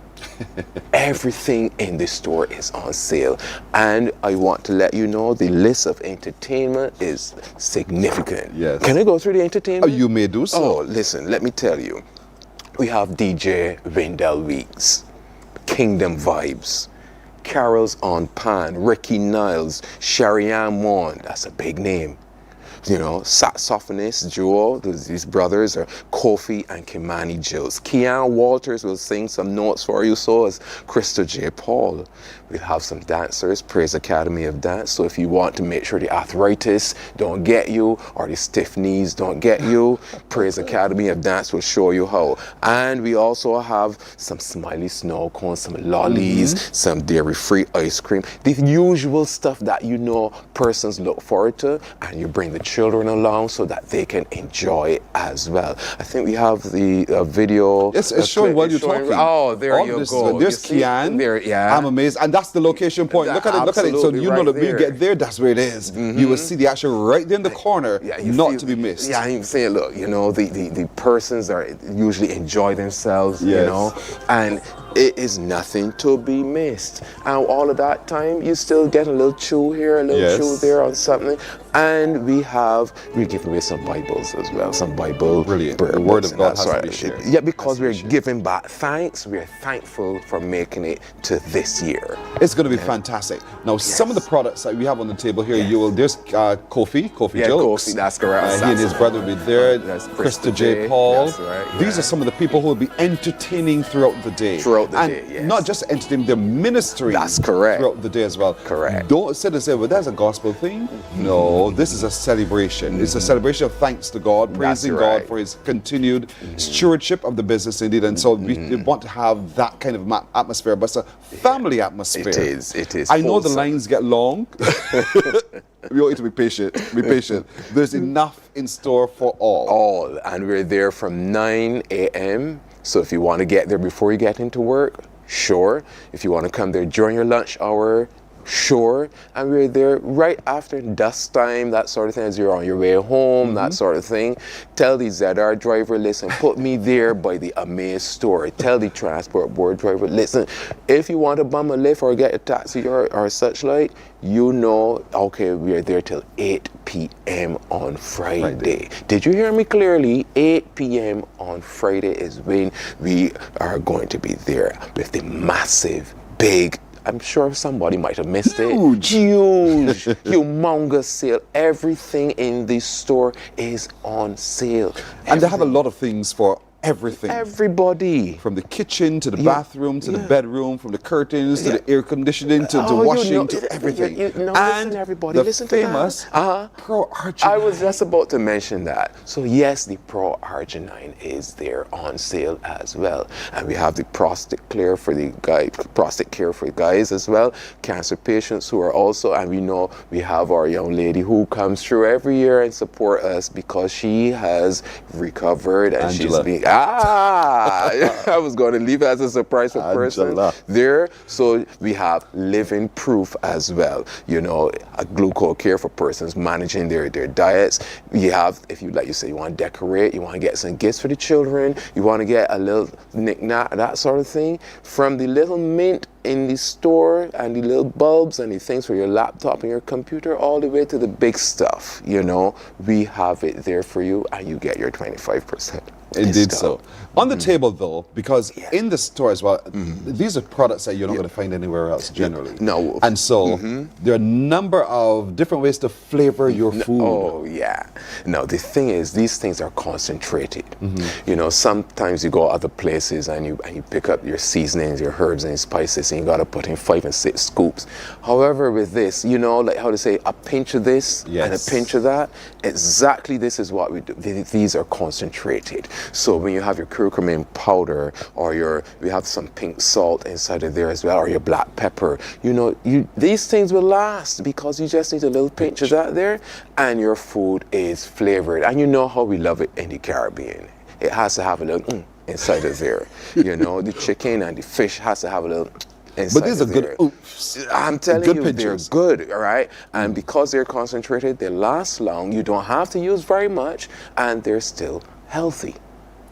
Everything in the store is on sale. And I want to let you know the list of entertainment is significant. Yes. Can I go through the entertainment? Oh, you may do so. Oh, listen, let me tell you. We have DJ Wendell Weeks, Kingdom Vibes, Carols on Pan, Ricky Niles, Sharianne Mon, that's a big name. You know, saxophonist duo, these brothers are Kofi and Kimani Jills. Keanu Walters will sing some notes for you, so as Krista J. Paul. We'll have some dancers, Praise Academy of Dance. So if you want to make sure the arthritis don't get you or the stiff knees don't get you, Praise Academy of Dance will show you how. And we also have some Smiley Snow Cones, some lollies, some dairy-free ice cream, the usual stuff that you know persons look forward to, and you bring the children along so that they can enjoy it as well. I think we have the video. Yes, it's showing while you're talking. Oh, there you go. There's Kian. There, yeah. I'm amazed. And that's the location point. Look at it, look at it. So you know that when you get there, that's where it is. You will see the action right there in the corner, not to be missed. Yeah, I'm saying, look, you know, the persons are usually enjoy themselves, you know, and it is nothing to be missed. And all of that time, you still get a little chew here, a little chew there on something. And we're giving away some Bibles as well, some Bible. Brilliant. The Word of God has to be shared. Yeah, because we're giving back thanks. We're thankful for making it to this year. It's going to be fantastic. Now, some of the products that we have on the table here, there's Kofi Jokes. Kofi, that's correct. He and his brother will be there. That's Krista J. Paul. That's right, These are some of the people who will be entertaining throughout the day. Yes. Not just entertaining, they're ministering. That's correct. Throughout the day as well. Correct. Don't sit and say, well, that's a gospel thing. No, this is a celebration. It's a celebration of thanks to God, praising God for his continued stewardship of the business indeed. And so we want to have that kind of atmosphere, but it's a family atmosphere. fair. It is. I know the wholesome. lines get long. We want you to be patient. Be patient. There's enough in store for all. All. And we're there from 9 a.m. So if you want to get there before you get into work, sure. If you want to come there during your lunch hour, sure. And we're there right after dusk time, that sort of thing, as you're on your way home, that sort of thing. Tell the ZR driver, listen, put me there by the Amaze store. Tell the transport board driver, listen, if you want to bum a lift or get a taxi or such like, you know, okay, we're there till 8 p.m. on Friday. Did you hear me clearly? 8 p.m. on Friday is when we are going to be there with the massive, big, I'm sure somebody might have missed it. Huge, humongous sale. Everything in this store is on sale. And they have a lot of things for everything. Everybody. From the kitchen to the bathroom to the bedroom, from the curtains to the air conditioning to the washing to everything. And listen, everybody, the listen famous to that. Pro Arginine. I was just about to mention that. So yes, the Pro Arginine is there on sale as well. And we have the prostate care for the guys as well. Cancer patients who are also, and we know we have our young lady who comes through every year and support us because she has recovered and she's being I was going to leave it as a surprise for person there. So we have living proof as well. You know, a glucose care for persons managing their diets. You have, if you like, you say you want to decorate, you want to get some gifts for the children, you want to get a little knick-knack, that sort of thing. From the little mint in the store and the little bulbs and the things for your laptop and your computer, all the way to the big stuff, you know, we have it there for you and you get your 25%. Indeed so. On the table though, because in the store as well, these are products that you're not going to find anywhere else generally. No. And so there are a number of different ways to flavor your food. Oh yeah. No, the thing is, these things are concentrated. You know, sometimes you go other places and you pick up your seasonings, your herbs and your spices, and you got to put in 5 and 6 scoops. However, with this, you know, like how to say, a pinch of this and a pinch of that. Exactly, this is what we do. These are concentrated. So when you have your curcumin powder or we have some pink salt inside of there as well, or your black pepper, you know, these things will last because you just need a little pinch of that there and your food is flavored. And you know how we love it in the Caribbean. It has to have a little inside of there. You know, the chicken and the fish has to have a little inside. But these are good oops. I'm telling you, pictures. They're good, all right? And because they're concentrated, they last long. You don't have to use very much and they're still healthy.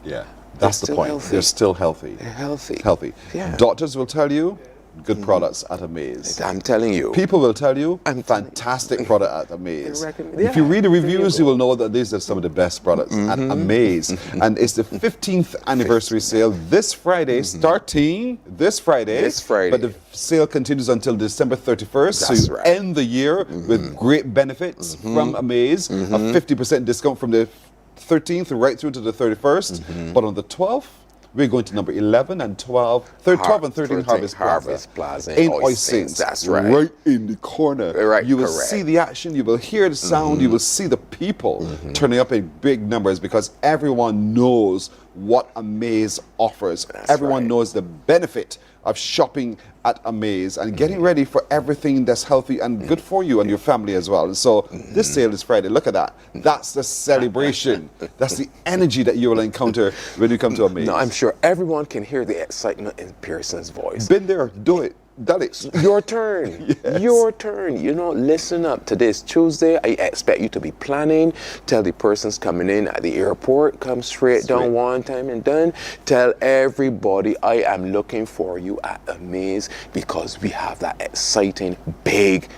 Yeah, that's the point. Healthy. They're still healthy. They're healthy. Healthy. Yeah. Doctors will tell you, good products at Amaze. I'm telling you. People will tell you, fantastic product at Amaze. If you read the reviews, you will know that these are some of the best products at Amaze. And it's the 15th anniversary sale this Friday, starting this Friday. But the sale continues until December 31st. That's so you end the year with great benefits from Amaze. A 50% discount from the 13th right through to the 31st. But on the 12th, we're going to number 11 and 12, 12 and 13 Harvest Plaza in Oistins. That's right. Right in the corner. Right, you will correct. see the action, you will hear the sound, you will see the people turning up in big numbers because everyone knows what Amaze offers. Everyone knows the benefit of shopping at Amaze and getting ready for everything that's healthy and good for you and your family as well. And so this sale is Friday. Look at that. That's the celebration. That's the energy that you will encounter when you come to Amaze. No, I'm sure everyone can hear the excitement in Pearson's voice. Been there, do it. Done it. Your turn. Your turn. You know, listen up. Today's Tuesday. I expect you to be planning. Tell the persons coming in at the airport, come straight down one time and done. Tell everybody I am looking for you at Amaze because we have that exciting, big,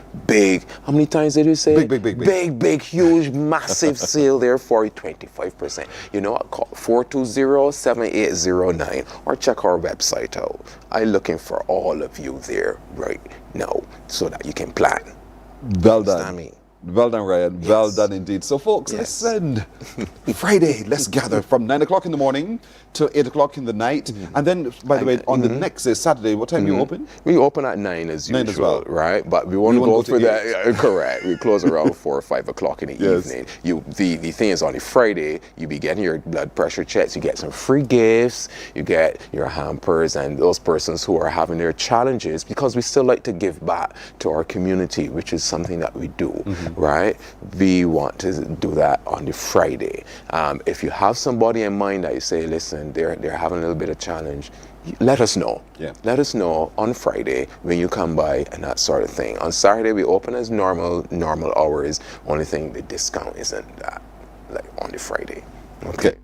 how many times did you say? Big, huge, massive sale there for you, 25%. You know what? Call 420-7809 or check our website out. I'm looking for all of you there right now so that you can plan. Well done. Well done, Ryan. Yes. Well done indeed. So, folks, Yes. listen. Friday, let's gather from 9 o'clock in the morning till 8 o'clock in the night. And then, by the way, on the next day, Saturday, what time you open? We open at 9 as 9 usual, as well. right? But we won't go to for that. Correct. We close around 4 or 5 o'clock in the Yes. evening. The thing is, on a Friday, you be getting your blood pressure checks. You get some free gifts. You get your hampers, and those persons who are having their challenges, because we still like to give back to our community, which is something that we do, right? We want to do that on the Friday. If you have somebody in mind that you say, listen, they're having a little bit of challenge, let us know. Yeah. Let us know on Friday when you come by and that sort of thing. On Saturday we open as normal hours. Only thing, the discount isn't that like on the Friday. Okay.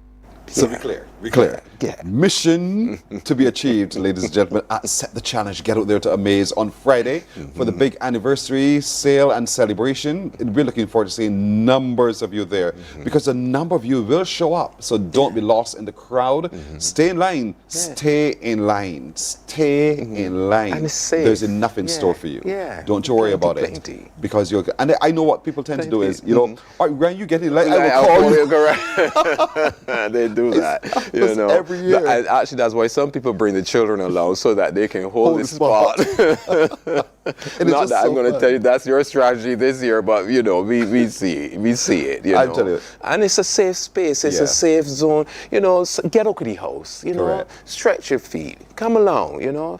So Yeah. we clear. Yeah. Mission to be achieved, ladies and gentlemen, at Set the Challenge. Get out there to Amaze on Friday for the big anniversary sale and celebration. We're looking forward to seeing numbers of you there because a number of you will show up. So don't be lost in the crowd. Stay in line. Stay in line. Stay in line. And it's safe. There's enough in Yeah. store for you. Yeah. Don't you worry about Plenty. it. Because you're, and I know what people tend to do is, you know, all right, Ryan, you get in line, I I'll will call you. correct. They do that, you happens know. every year. And actually, that's why some people bring the children along so that they can hold the the spot. Not just that so I'm going to fun. tell you that's your strategy this year, but you know, we see it. You I know. tell you. And it's a safe space. It's Yeah. a safe zone. You know, get out of the house. You know, Correct. stretch your feet. Come along. You know.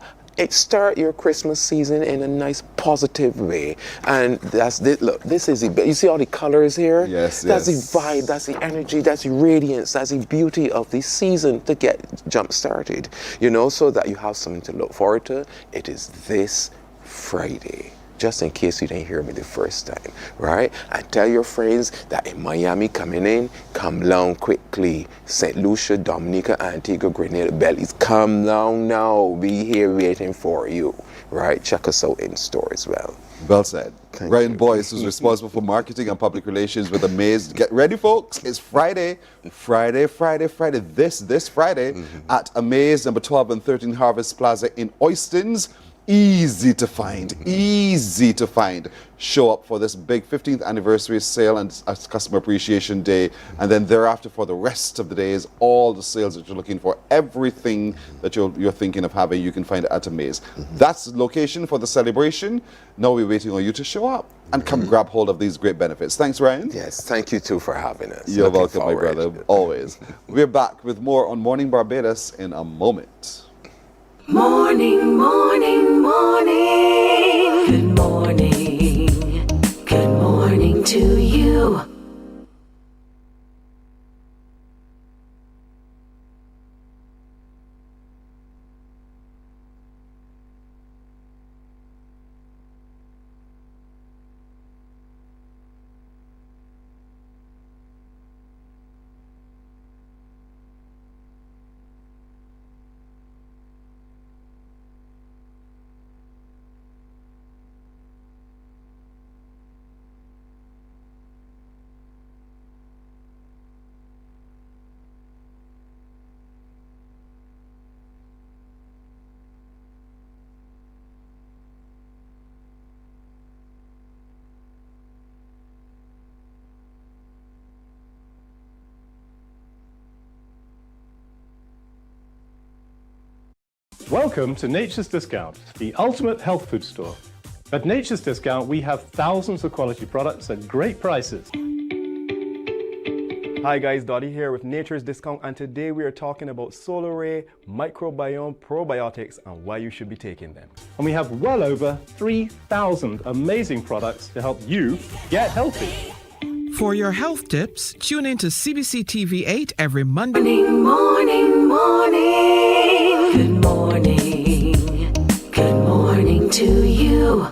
Start your Christmas season in a nice, positive way, and that's it. Look, this is you see all the colors here. Yes, That's yes. the vibe. That's the energy. That's the radiance. That's the beauty of the season to get jump started. You know, so that you have something to look forward to. It is this Friday. Just in case you didn't hear me the first time, right? And tell your friends that in Miami coming in, come down quickly. St. Lucia, Dominica, Antigua, Grenada, Belize, come down now. Be here waiting for you, right? Check us out in store as well. Well said. Thank Ryan you. Boyce is responsible for marketing and public relations with Amaze. Get ready, folks. It's Friday. This Friday at Amaze, number 12 and 13 Harvest Plaza in Oistins. Easy to find. Show up for this big 15th anniversary sale and customer appreciation day, and then thereafter for the rest of the days, all the sales that you're looking for, everything that you're thinking of having, you can find it at Amaze. That's the location for the celebration. Now we're waiting on you to show up and come grab hold of these great benefits. Thanks, Ryan. Yes, thank you too for having us. You're Looking welcome, my forward. brother. Always. We're back with more on Morning Barbados in a moment. Morning, morning, morning. Good morning. Good morning to you. Welcome to Nature's Discount, the ultimate health food store. At Nature's Discount, we have thousands of quality products at great prices. Hi guys, Dottie here with Nature's Discount, and today we are talking about Solar Ray Microbiome Probiotics and why you should be taking them. And we have well over 3,000 amazing products to help you get healthy. For your health tips, tune in to CBC TV 8 every Monday. Morning, morning, morning. Good morning. Good morning to you.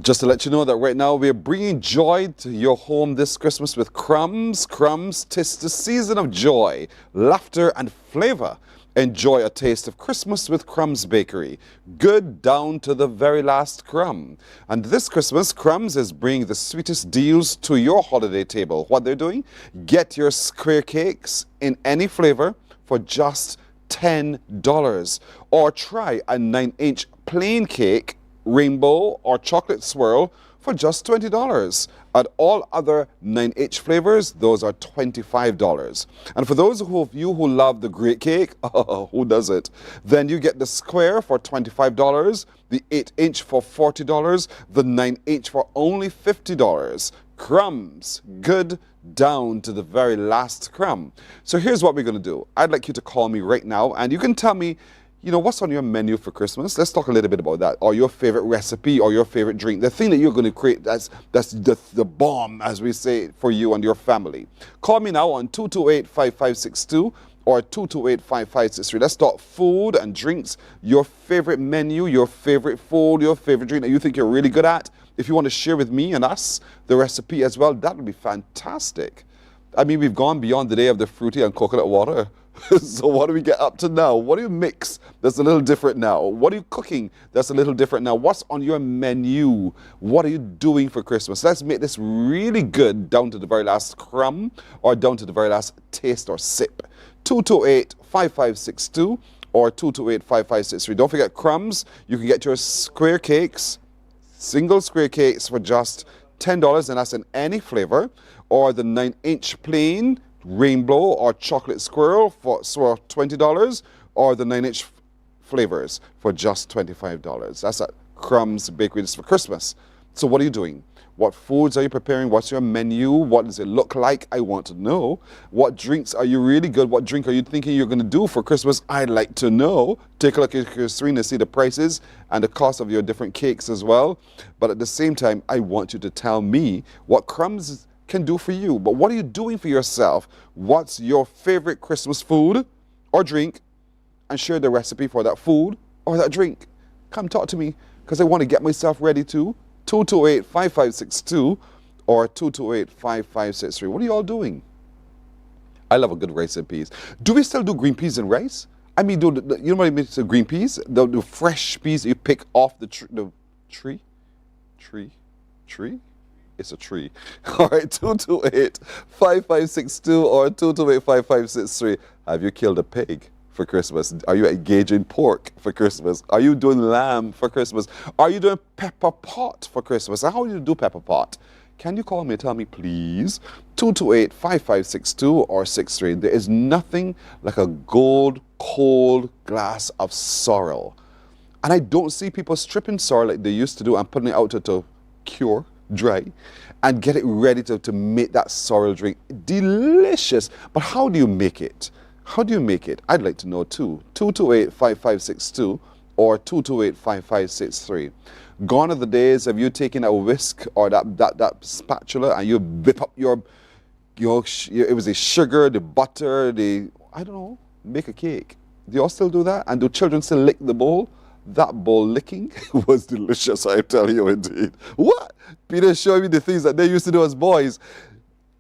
Just to let you know that right now we're bringing joy to your home this Christmas with Crumbs. Crumbs, 'tis the season of joy, laughter and flavor. Enjoy a taste of Christmas with Crumbs Bakery. Good down to the very last crumb. And this Christmas, Crumbs is bringing the sweetest deals to your holiday table. What they're doing? Get your square cakes in any flavor for just $10. Or try a 9-inch plain cake rainbow, or chocolate swirl for just $20. At all other 9H flavors, those are $25. And for those of you who love the great cake, who does it? Then you get the square for $25, the 8-inch for $40, the 9H for only $50. Crumbs, good down to the very last crumb. So here's what we're going to do. I'd like you to call me right now, and you can tell me, you know, what's on your menu for Christmas? Let's talk a little bit about that. Or your favorite recipe or your favorite drink. The thing that you're going to create, that's the bomb, as we say, for you and your family. Call me now on 228-5562 or 228-5563. Let's talk food and drinks, your favorite menu, your favorite food, your favorite drink that you think you're really good at. If you want to share with me and us the recipe as well, that would be fantastic. I mean, we've gone beyond the day of the fruity and coconut water. So what do we get up to now? What do you mix that's a little different now? What are you cooking that's a little different now? What's on your menu? What are you doing for Christmas? Let's make this really good down to the very last crumb or down to the very last taste or sip. 228-5562 or 228-5563. Don't forget crumbs. You can get your square cakes, single square cakes for just $10, and that's in any flavor, or the 9-inch plain rainbow or chocolate swirl for $20, or the 9-inch flavors for just $25. That's at Crumbs Bakery. This is for Christmas. So what are you doing? What foods are you preparing? What's your menu? What does it look like? I want to know. What drinks are you really good? What drink are you thinking you're going to do for Christmas? I'd like to know. Take a look at your screen to see the prices and the cost of your different cakes as well. But at the same time, I want you to tell me what Crumbs can do for you. But what are you doing for yourself? What's your favorite Christmas food or drink? And share the recipe for that food or that drink. Come talk to me, because I want to get myself ready to. 228-5562 or 228-5563. What are you all doing? I love a good rice and peas. Do we still do green peas and rice? I mean, you know what I mean? The green peas, the fresh peas that you pick off the tree. It's a tree. All right, 228-5562 or 228-5563. Have you killed a pig for Christmas? Are you engaging pork for Christmas? Are you doing lamb for Christmas? Are you doing pepper pot for Christmas? How do you do pepper pot? Can you call me and tell me, please? 228-5562 or 63. There is nothing like a gold, cold glass of sorrel. And I don't see people stripping sorrel like they used to do and putting it out to cure, dry, and get it ready to make that sorrel drink. Delicious. But how do you make it? How do you make it? I'd like to know too. 228-5562 or 228-5563. Gone are the days of you taking a whisk or that spatula and you whip up your it was the sugar, the butter, I don't know, make a cake. Do you all still do that? And do children still lick the bowl? That bowl licking was delicious, I tell you indeed. What? Peter showed me the things that they used to do as boys.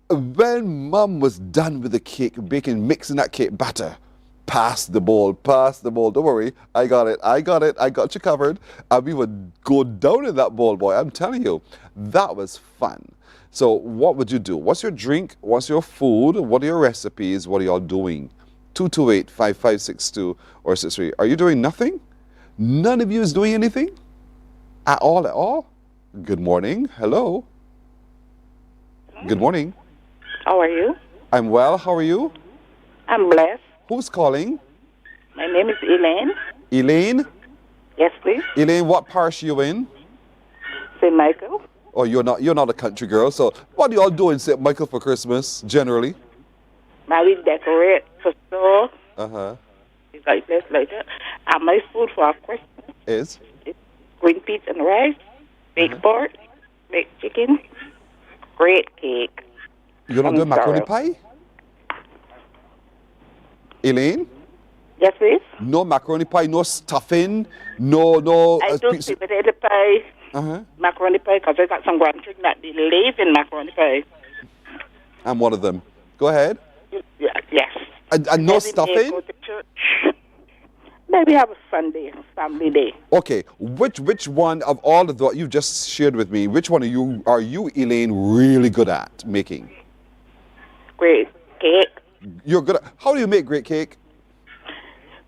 When Mum was done with the cake baking, mixing that cake batter, pass the bowl. Don't worry, I got it. I got you covered. And we would go down in that bowl, boy. I'm telling you, that was fun. So what would you do? What's your drink? What's your food? What are your recipes? What are y'all doing? 228-5562 or 63. Are you doing nothing? None of you is doing anything? At all? Good morning. Hello. Good morning. How are you? I'm well. How are you? I'm blessed. Who's calling? My name is Elaine. Elaine? Yes, please. Elaine, what parish are you in? St. Michael. Oh, you're not a country girl. So what do you all do in St. Michael for Christmas, generally? We decorate for store. Uh-huh. Like that. And my food for Christmas is green peas and rice, baked pork, baked chicken, great cake. You're not doing macaroni pie? Elaine? Yes, please. No macaroni pie, no stuffing, no. I do sweet potato pie, macaroni pie, because I got some grandchildren that they live in macaroni pie. I'm one of them. Go ahead. Yeah, yes. And no stuffing? Maybe have a Sunday, family day. Okay, which one of all of what you just shared with me, which one are you, Elaine, really good at making? Great cake. You're good at, how do you make great cake?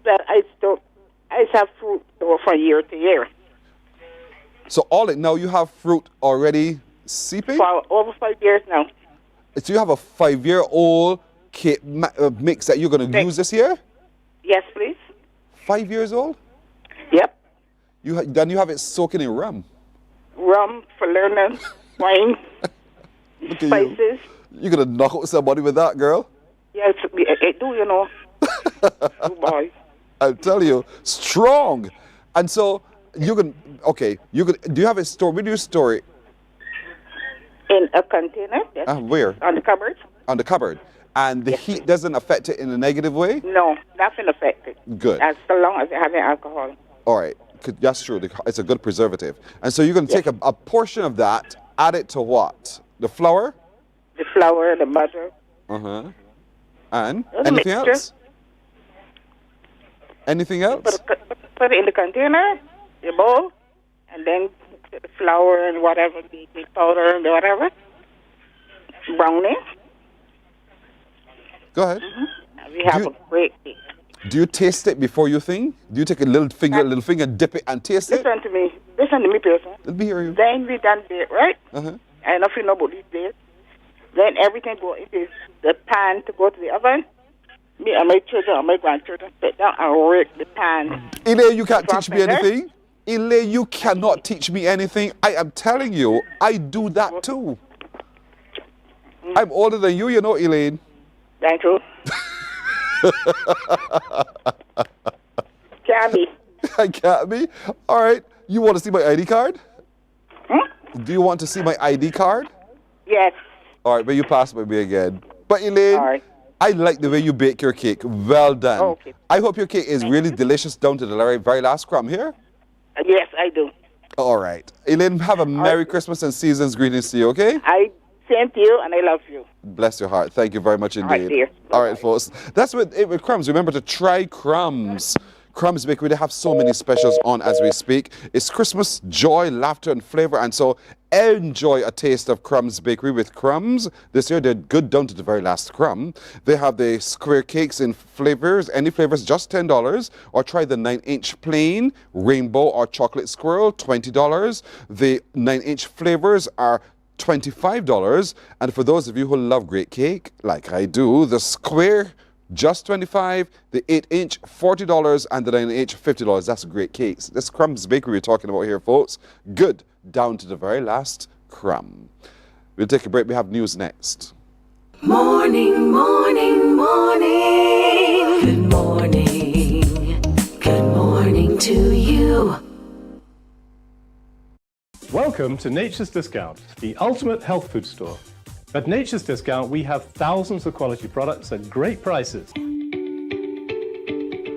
Well, I have fruit from year to year. So now you have fruit already seeping? For over 5 years now. So you have a 5-year-old cake mix that you're going to use this year? Yes, please. 5 years old? Yep. Then you have it soaking in rum. Rum, falernum, wine, spices. You're going to knock out somebody with that, girl? Yes, it do, you know. Oh, boy. I'll tell you, strong. And so do you have it stored? Where do you store it? In a container. Yes. Where? On the cupboard. On the cupboard. And the heat doesn't affect it in a negative way? No, nothing affected. Good. As so long as it has alcohol. All right. That's true. It's a good preservative. And so you're going to take a portion of that, add it to what? The flour? The flour, the butter. Uh-huh. And The anything mixture. else? Anything else? Put it in the container, the bowl, and then the flour and whatever, the powder and whatever. Brown it. Go ahead. And we have a great cake. Do you taste it before you think? Do you take a little finger, dip it and taste it? Listen to me, person. Let me hear you. Then we done bake, right? Uh-huh. I don't know if you know about these days. Then everything go into the pan to go to the oven. Me and my children and my grandchildren sit down and rake the pan. Elaine, you can't teach me anything. Elaine, you cannot teach me anything. I am telling you, I do that too. I'm older than you, you know, Elaine. Thank you. Can't be. I can't be. All right. You want to see my ID card? Do you want to see my ID card? Yes. All right, but you pass by me again. But Elaine, I like the way you bake your cake. Well done. Okay. I hope your cake is really delicious down to the very last crumb here. Yes, I do. All right. Elaine, have a Merry Christmas and season's greetings to you, okay? Same to you, and I love you. Bless your heart. Thank you very much indeed. All right, dear. All right, folks. That's with it with Crumbs. Remember to try Crumbs. Crumbs Bakery, they have so many specials on as we speak. It's Christmas, joy, laughter, and flavor. And so enjoy a taste of Crumbs Bakery with Crumbs. This year, they're good down to the very last crumb. They have the square cakes in flavors, any flavors, just $10. Or try the 9-inch plain, rainbow, or chocolate squirrel, $20. The 9-inch flavors are $25. And for those of you who love great cake, like I do, the square, just $25, the 8-inch, $40, and the 9-inch, $50. That's great cakes. This Crumbs Bakery we're talking about here, folks. Good, down to the very last crumb. We'll take a break. We have news next. Morning, morning, morning. Good morning. Good morning to you. Welcome to Nature's Discount, the ultimate health food store. At Nature's Discount, we have thousands of quality products at great prices.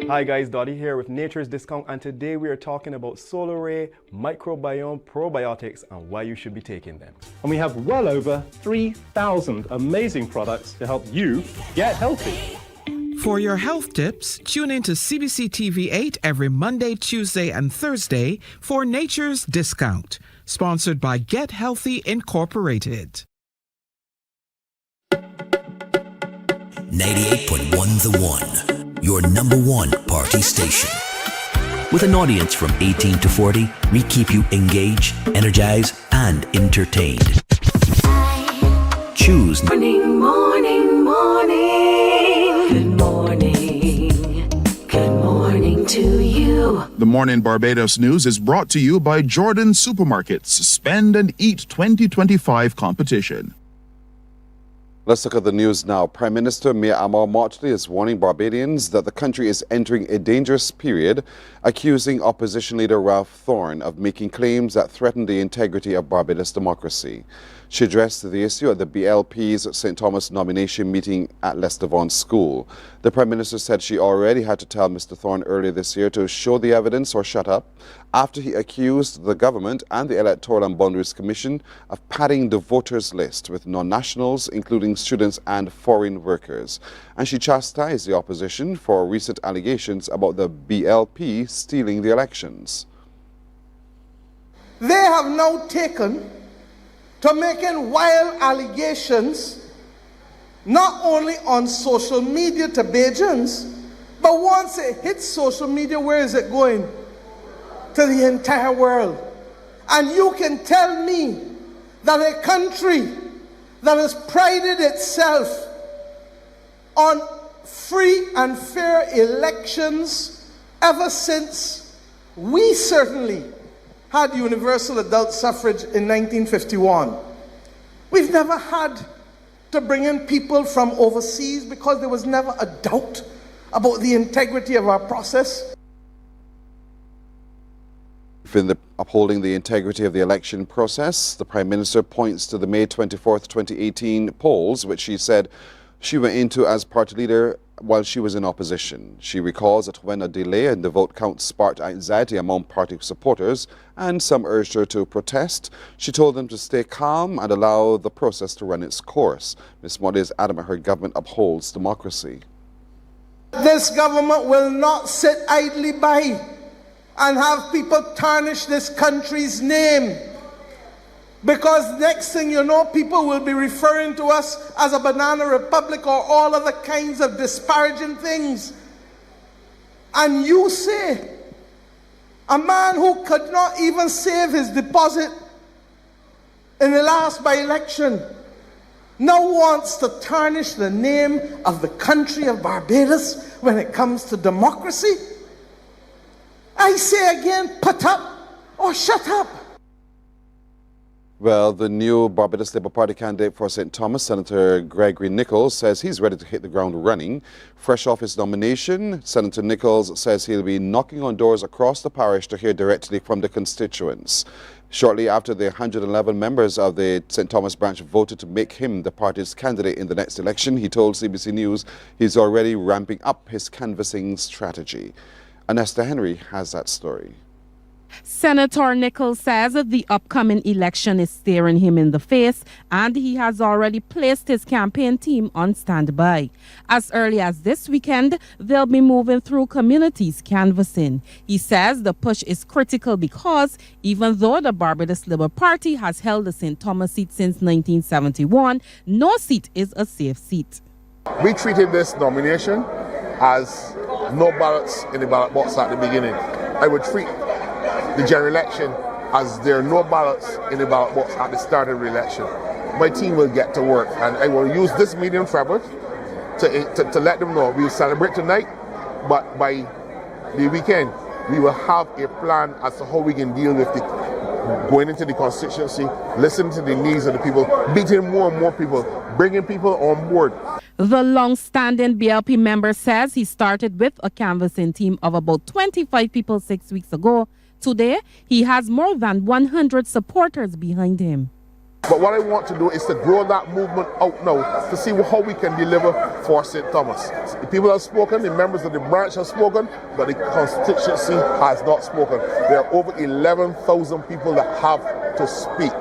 Hi guys, Dottie here with Nature's Discount, and today we are talking about Solar Ray Microbiome Probiotics and why you should be taking them. And we have well over 3,000 amazing products to help you get healthy. For your health tips, tune in to CBC TV 8 every Monday, Tuesday, and Thursday for Nature's Discount, sponsored by Get Healthy Incorporated. 98.1 The One, your number one party station. With an audience from 18 to 40, we keep you engaged, energized, and entertained. Choose Morning, morning, morning. Good morning. Good morning to you. The Mornin Barbados news is brought to you by Jordan Supermarkets Spend and Eat 2025 competition. Let's look at the news now. Prime Minister Mia Amal Motley is warning Barbadians that the country is entering a dangerous period, accusing opposition leader Ralph Thorne of making claims that threaten the integrity of Barbados democracy. She addressed the issue at the BLP's St. Thomas nomination meeting at Lester Vaughan School. The Prime Minister said she already had to tell Mr. Thorne earlier this year to show the evidence or shut up after he accused the government and the Electoral and Boundaries Commission of padding the voters list with non-nationals, including students and foreign workers. And she chastised the opposition for recent allegations about the BLP stealing the elections. They have now taken to making wild allegations not only on social media to Bajans, but once it hits social media, where is it going? To the entire world. And you can tell me that a country that has prided itself on free and fair elections ever since we certainly had universal adult suffrage in 1951. We've never had to bring in people from overseas because there was never a doubt about the integrity of our process. In upholding the integrity of the election process, the Prime Minister points to the May 24th, 2018 polls, which she said she went into as party leader while she was in opposition. She recalls that when a delay in the vote count sparked anxiety among party supporters and some urged her to protest, she told them to stay calm and allow the process to run its course. Ms. Modi is adamant her government upholds democracy. This government will not sit idly by and have people tarnish this country's name. Because next thing you know, people will be referring to us as a banana republic or all other kinds of disparaging things. And you say, a man who could not even save his deposit in the last by-election now wants to tarnish the name of the country of Barbados when it comes to democracy? I say again, put up or shut up. Well, the new Barbados Labour Party candidate for St. Thomas, Senator Gregory Nichols, says he's ready to hit the ground running. Fresh off his nomination, Senator Nichols says he'll be knocking on doors across the parish to hear directly from the constituents. Shortly after the 111 members of the St. Thomas branch voted to make him the party's candidate in the next election, he told CBC News he's already ramping up his canvassing strategy. Anesta Henry has that story. Senator Nichols says the upcoming election is staring him in the face and he has already placed his campaign team on standby. As early as this weekend, they'll be moving through communities canvassing. He says the push is critical because even though the Barbados Labour Party has held the St. Thomas seat since 1971, no seat is a safe seat. We treated this nomination as no ballots in the ballot box at the beginning. I would treat the general election as there are no ballots in the ballot box at the start of the election. My team will get to work and I will use this medium tribute to let them know we will celebrate tonight, but by the weekend we will have a plan as to how we can deal with going into the constituency, listening to the needs of the people, meeting more and more people, bringing people on board. The long-standing BLP member says he started with a canvassing team of about 25 people 6 weeks ago. Today, he has more than 100 supporters behind him. But what I want to do is to grow that movement out now to see how we can deliver for St. Thomas. The people have spoken, the members of the branch have spoken, but the constituency has not spoken. There are over 11,000 people that have to speak.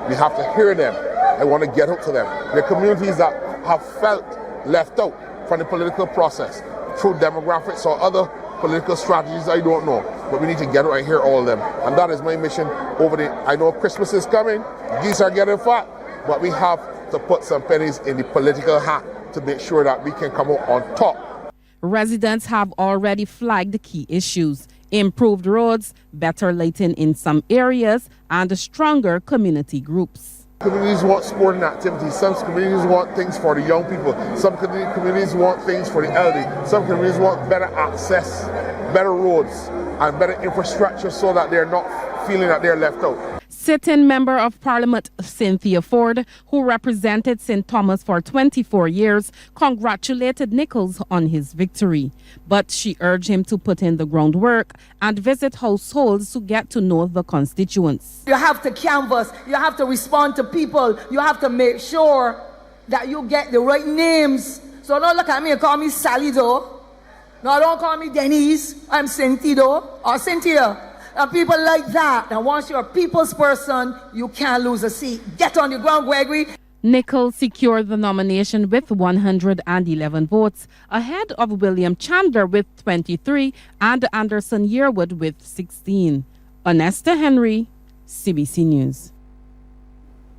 We have to hear them. I want to get out to them. There are communities that have felt left out from the political process through demographics or other political strategies, I don't know, but we need to get out and hear all of them. And that is my mission over the, I know Christmas is coming, geese are getting fat, but we have to put some pennies in the political hat to make sure that we can come out on top. Residents have already flagged the key issues: improved roads, better lighting in some areas, and stronger community groups. Communities want sporting activities, some communities want things for the young people, some communities want things for the elderly, some communities want better access, better roads, and better infrastructure so that they're not feeling that they're left out. Sitting Member of Parliament Cynthia Ford, who represented St. Thomas for 24 years, congratulated Nichols on his victory. But she urged him to put in the groundwork and visit households to get to know the constituents. You have to canvass, you have to respond to people, you have to make sure that you get the right names. So don't look at me and call me Sally though. No, don't call me Denise. I'm Cynthia though, or Cynthia. And people like that. And once you're a people's person, you can't lose a seat. Get on the ground, Gregory. Nichols secured the nomination with 111 votes, ahead of William Chandler with 23 and Anderson Yearwood with 16. Anesta Henry, CBC News.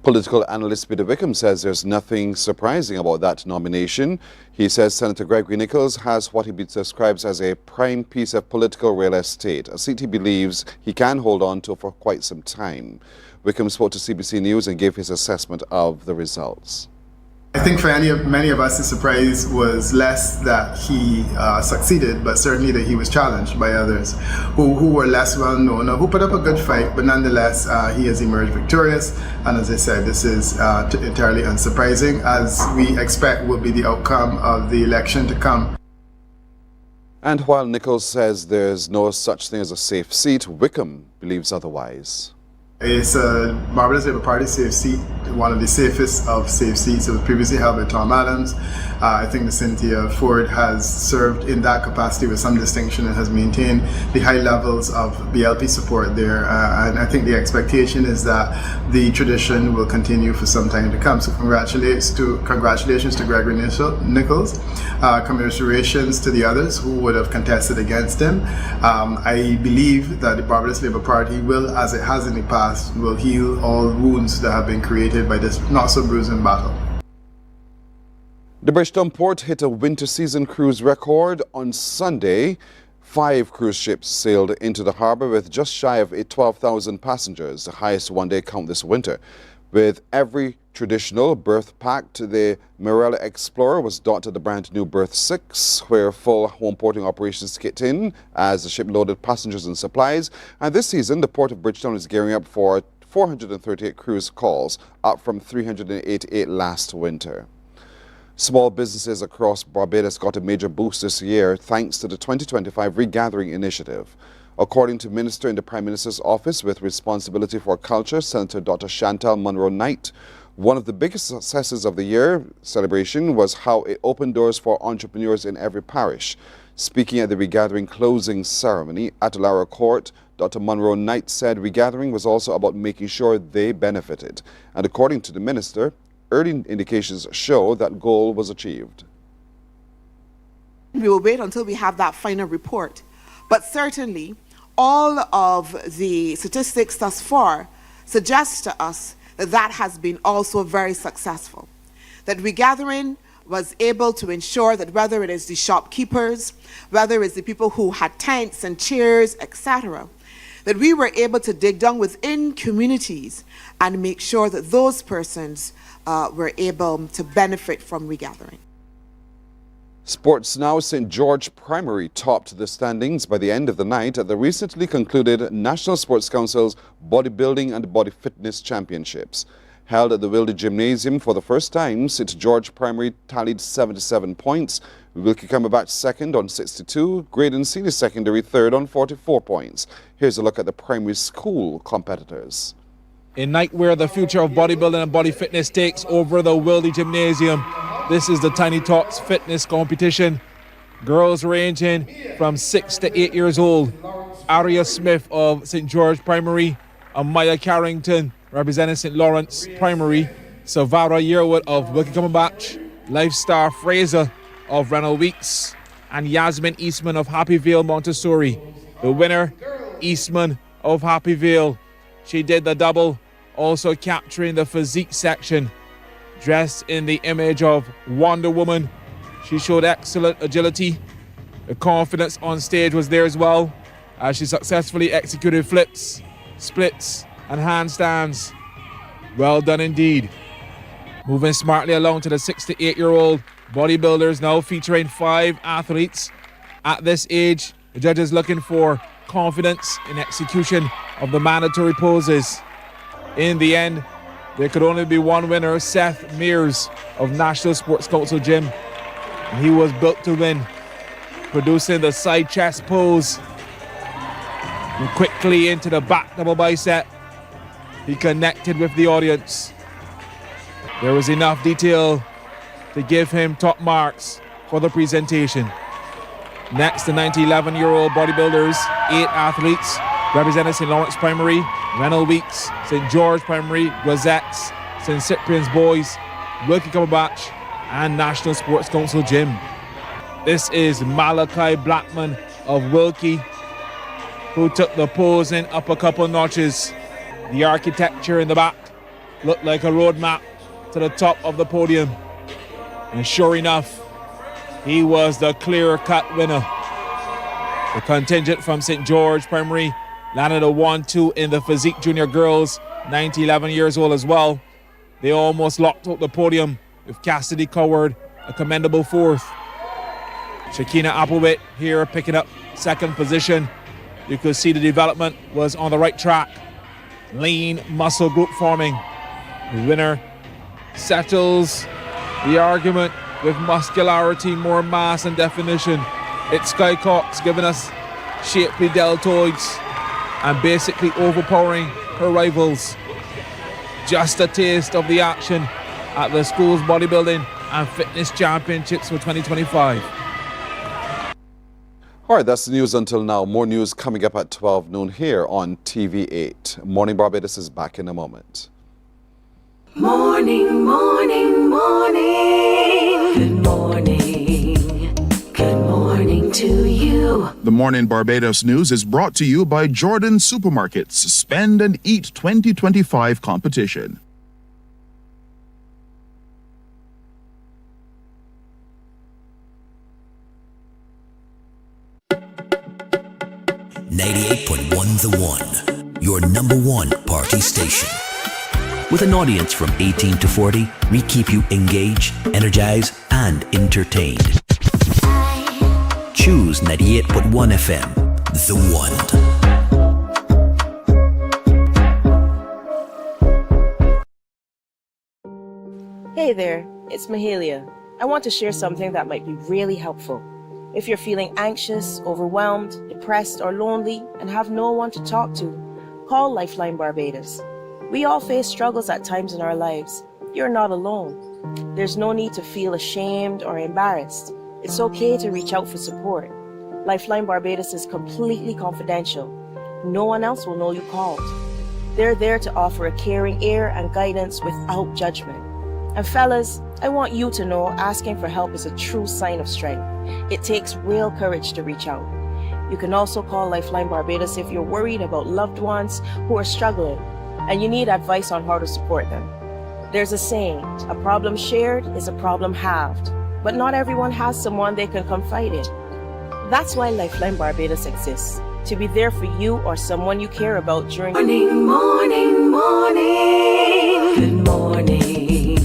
Political analyst Peter Wickham says there's nothing surprising about that nomination. He says Senator Gregory Nichols has what he describes as a prime piece of political real estate, a seat he believes he can hold on to for quite some time. Wickham spoke to CBC News and gave his assessment of the results. I think for many of us, the surprise was less that he succeeded, but certainly that he was challenged by others who were less well known or who put up a good fight, but nonetheless, he has emerged victorious. And as I said, this is entirely unsurprising, as we expect will be the outcome of the election to come. And while Nichols says there's no such thing as a safe seat, Wickham believes otherwise. It's a Barbados Labour Party safe seat, one of the safest of safe seats. It was previously held by Tom Adams. I think that Cynthia Ford has served in that capacity with some distinction and has maintained the high levels of BLP support there. And I think the expectation is that the tradition will continue for some time to come. So congratulations to Gregory Nichols. Commiserations to the others who would have contested against him. I believe that the Barbados Labour Party will, as it has in the past, will heal all wounds that have been created by this not-so-bruising battle. The Bridgetown port hit a winter season cruise record on Sunday. 5 cruise ships sailed into the harbour with just shy of 12,000 passengers, the highest one-day count this winter. With every traditional berth packed, the Marella Explorer was docked at the brand new berth 6, where full home porting operations kicked in as the ship loaded passengers and supplies. And this season, the port of Bridgetown is gearing up for 438 cruise calls, up from 388 last winter. Small businesses across Barbados got a major boost this year thanks to the 2025 Regathering Initiative. According to Minister in the Prime Minister's Office with responsibility for culture, Senator Dr. Chantal Munro-Knight, one of the biggest successes of the year celebration was how it opened doors for entrepreneurs in every parish. Speaking at the Regathering closing ceremony at Lara Court, Dr. Munro-Knight said Regathering was also about making sure they benefited. And according to the minister, early indications show that goal was achieved. We will wait until we have that final report. But certainly, all of the statistics thus far suggest to us that that has been also very successful. That Regathering was able to ensure that whether it is the shopkeepers, whether it's the people who had tents and chairs, etc., that we were able to dig down within communities and make sure that those persons were able to benefit from Regathering. Sports now. St. George Primary topped the standings by the end of the night at the recently concluded National Sports Council's Bodybuilding and Body Fitness Championships. Held at the Wilde Gymnasium for the first time, St. George Primary tallied 77 points, Wilkie Cumberbatch second on 62, Graydon Senior Secondary third on 44 points. Here's a look at the primary school competitors. A night where the future of bodybuilding and body fitness takes over the Wilde Gymnasium. This is the Tiny Tots fitness competition. Girls ranging from 6 to 8 years old. Aria Smith of St. George Primary, Amaya Carrington representing St. Lawrence Primary, Savara Yearwood of Wilkie Cumberbatch, Lifestar Fraser of Rennell Weeks, and Yasmin Eastman of Happy Vale Montessori. The winner, Eastman of Happy Vale. She did the double, also capturing the physique section. Dressed in the image of Wonder Woman, she showed excellent agility. The confidence on stage was there as well, as she successfully executed flips, splits, and handstands. Well done indeed. Moving smartly along to the 6 to 8 year old bodybuilders, now featuring 5 athletes. At this age, the judges looking for confidence in execution of the mandatory poses. In the end, there could only be one winner, Seth Mears of National Sports Council Gym. And he was built to win, producing the side chest pose. And quickly into the back double bicep. He connected with the audience. There was enough detail to give him top marks for the presentation. Next, the 90-11-year-old bodybuilders, 8 athletes, representing St. Lawrence Primary, Rennell Weeks, St. George Primary, Rosettes, St. Cyprian's Boys, Wilkie Cumberbatch, and National Sports Council Gym. This is Malachi Blackman of Wilkie, who took the posing up a couple notches. The architecture in the back looked like a roadmap to the top of the podium. And sure enough, he was the clear-cut winner. The contingent from St. George Primary landed a 1-2 in the physique junior girls, 9 to 11 years old as well. They almost locked out the podium with Cassidy Coward, a commendable 4th. Shakina Applewhite here picking up 2nd position. You could see the development was on the right track. Lean muscle group forming. The winner settles the argument with muscularity, more mass and definition. It's Sky Cox giving us shapely deltoids and basically overpowering her rivals. Just a taste of the action at the school's bodybuilding and fitness championships for 2025. All right, that's the news until now. More news coming up at 12 noon here on TV8. Morning Barbados is back in a moment. Morning, morning, morning. Good morning. Good morning to you. The Morning Barbados news is brought to you by Jordan Supermarkets Spend and Eat 2025 competition. The One, your number one party station. With an audience from 18 to 40, we keep you engaged, energized, and entertained. Choose 98.1 FM, The One. Hey there, it's Mahalia. I want to share something that might be really helpful. If you're feeling anxious, overwhelmed, depressed, or lonely and have no one to talk to, call Lifeline Barbados. We all face struggles at times in our lives. You're not alone. There's no need to feel ashamed or embarrassed. It's okay to reach out for support. Lifeline Barbados is completely confidential. No one else will know you called. They're there to offer a caring ear and guidance without judgment. And fellas, I want you to know asking for help is a true sign of strength. It takes real courage to reach out. You can also call Lifeline Barbados if you're worried about loved ones who are struggling and you need advice on how to support them. There's a saying, a problem shared is a problem halved, but not everyone has someone they can confide in. That's why Lifeline Barbados exists, to be there for you or someone you care about during Morning, morning, morning. Good morning.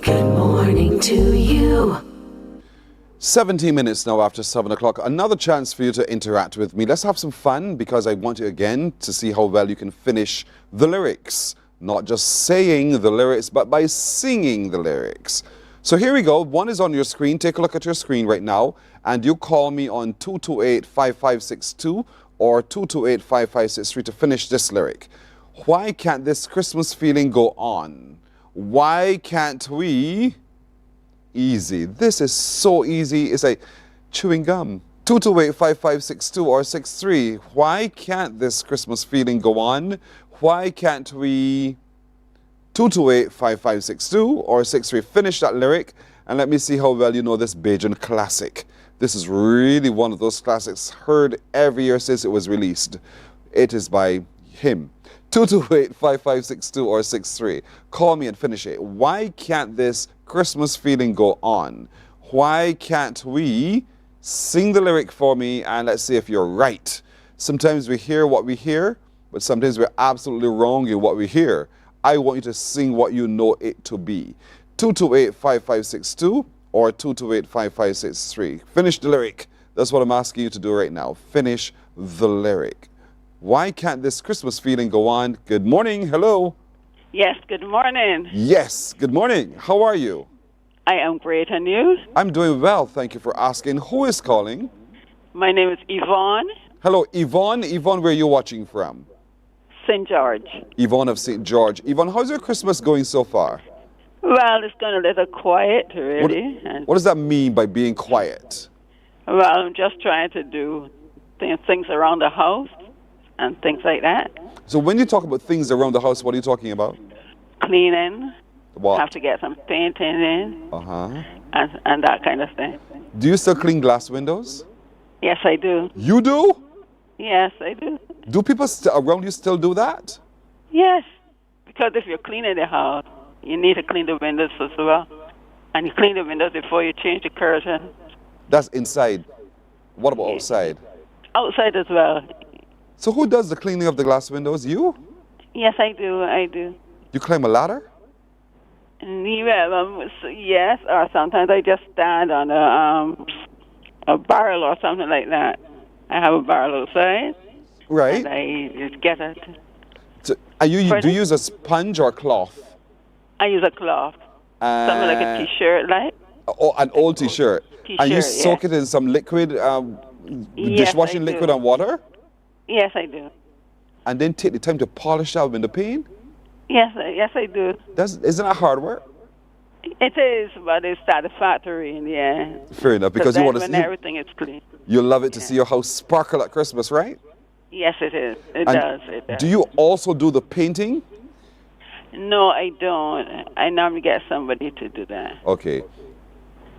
Good morning to you. 17 minutes now after 7 o'clock. Another chance for you to interact with me. Let's have some fun because I want you again to see how well you can finish the lyrics. Not just saying the lyrics, but by singing the lyrics. So here we go. One is on your screen. Take a look at your screen right now. And you call me on 228-5562 or 228-5563 to finish this lyric. Why can't this Christmas feeling go on? Why can't we... Easy. This is so easy. It's like chewing gum. 228-5562 or 63. Why can't this Christmas feeling go on? Why can't we... 228-5562 or 63. Finish that lyric and let me see how well you know this Bajan classic. This is really one of those classics heard every year since it was released. It is by him. 228-5562 or 63. Call me and finish it. Why can't this Christmas feeling go on? Why can't we sing the lyric for me and let's see if you're right. Sometimes we hear what we hear, but sometimes we're absolutely wrong in what we hear. I want you to sing what you know it to be. 228-5562 or 228-5563. Finish the lyric. That's what I'm asking you to do right now. Finish the lyric. Why can't this Christmas feeling go on? Good morning. Hello. Yes, good morning. Yes, good morning. How are you? I am great, and you? I'm doing well. Thank you for asking. Who is calling? My name is Yvonne. Hello, Yvonne. Yvonne, where are you watching from? St. George. Yvonne of St. George. Yvonne, how's your Christmas going so far? Well, it's gone a little quiet, really. What does that mean by being quiet? Well, I'm just trying to do things around the house and things like that. So when you talk about things around the house, what are you talking about? Cleaning. What? Have to get some painting in. Uh-huh. And that kind of thing. Do you still clean glass windows? Yes, I do. You do? Yes, I do. Do people around you still do that? Yes, because if you're cleaning the house, you need to clean the windows as well. And you clean the windows before you change the curtain. That's inside. What about outside? Outside as well. So who does the cleaning of the glass windows? You? Yes, I do. You climb a ladder? Yes, or sometimes I just stand on a barrel or something like that. I have a barrel outside. Right. And I just get it. So, do you use a sponge or a cloth? I use a cloth. Something like a T-shirt, like. Oh, an old T-shirt. And you soak it in some liquid, dishwashing liquid and water? Yes, I do. And then take the time to polish out window pane? Yes, I do. Isn't that hard work? It is, but it's satisfactory in the end. Fair enough, because you want to when see everything is clean. You love it to see your house sparkle at Christmas, right? Yes, it is. It And does. Do you also do the painting? No, I don't. I normally get somebody to do that. Okay.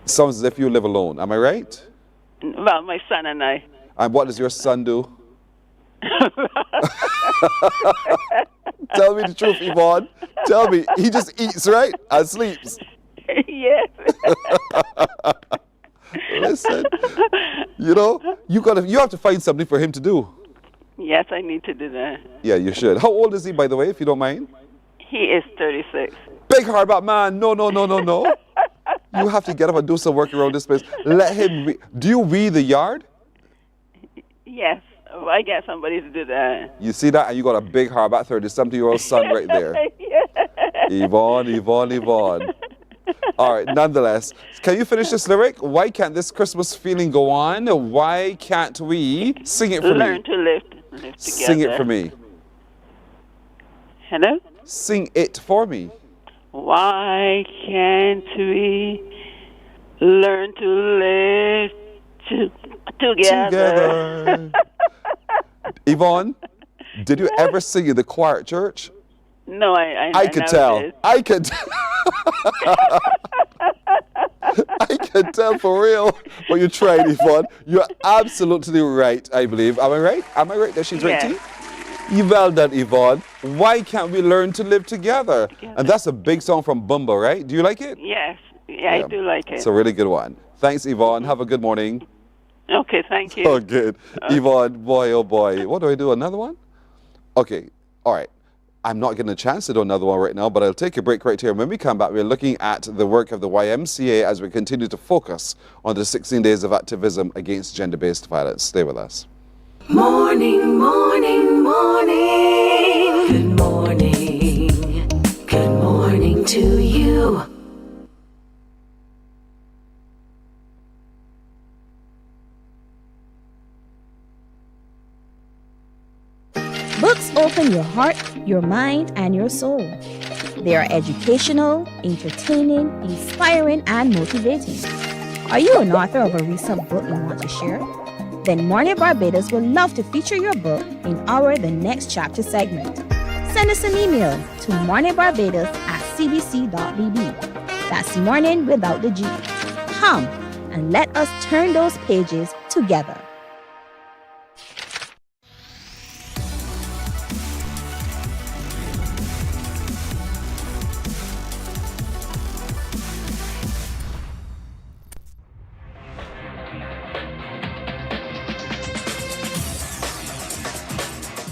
Sounds as if you live alone. Am I right? Well, my son and I. And what does your son do? Tell me the truth, Yvonne. Tell me. He just eats, right? And sleeps. Yes. Listen, you have to find something for him to do. Yes, I need to do that. Yeah, you should. How old is he, by the way, if you don't mind? He is 36. Big hardback man. No. You have to get up and do some work around this place. Let him do you weed the yard? Yes. I get somebody to do that. You see that? And you got a big hardback 30-something-year-old son right there. Yvonne. All right, nonetheless, can you finish this lyric? Why can't this Christmas feeling go on? Why can't we sing it for Learn me? to live together. Sing it for me. Hello? Sing it for me. Why can't we learn to live together? Yvonne, did you ever sing in the choir at church? No, I could tell. I could tell for real. But you tried, Yvonne. You're absolutely right, I believe. Am I right? Am I right that she's right too? Well done, Yvonne. Why can't we learn to live together? And that's a big song from Bumba, right? Do you like it? Yes. Yeah, I do like it. It's a really good one. Thanks, Yvonne. Have a good morning. Okay, thank you. Oh, good. Yvonne, boy, oh boy. What do I do? Another one? Okay, all right. I'm not getting a chance to do another one right now, but I'll take a break right here. When we come back, we're looking at the work of the YMCA as we continue to focus on the 16 days of activism against gender-based violence. Stay with us. Morning, morning, morning. Good morning. Good morning to you. Books open your heart, your mind, and your soul. They are educational, entertaining, inspiring, and motivating. Are you an author of a recent book you want to share? Then Mornin Barbados would love to feature your book in our The Next Chapter segment. Send us an email to morninbarbados@cbc.bb. That's morning without the G. Come and let us turn those pages together.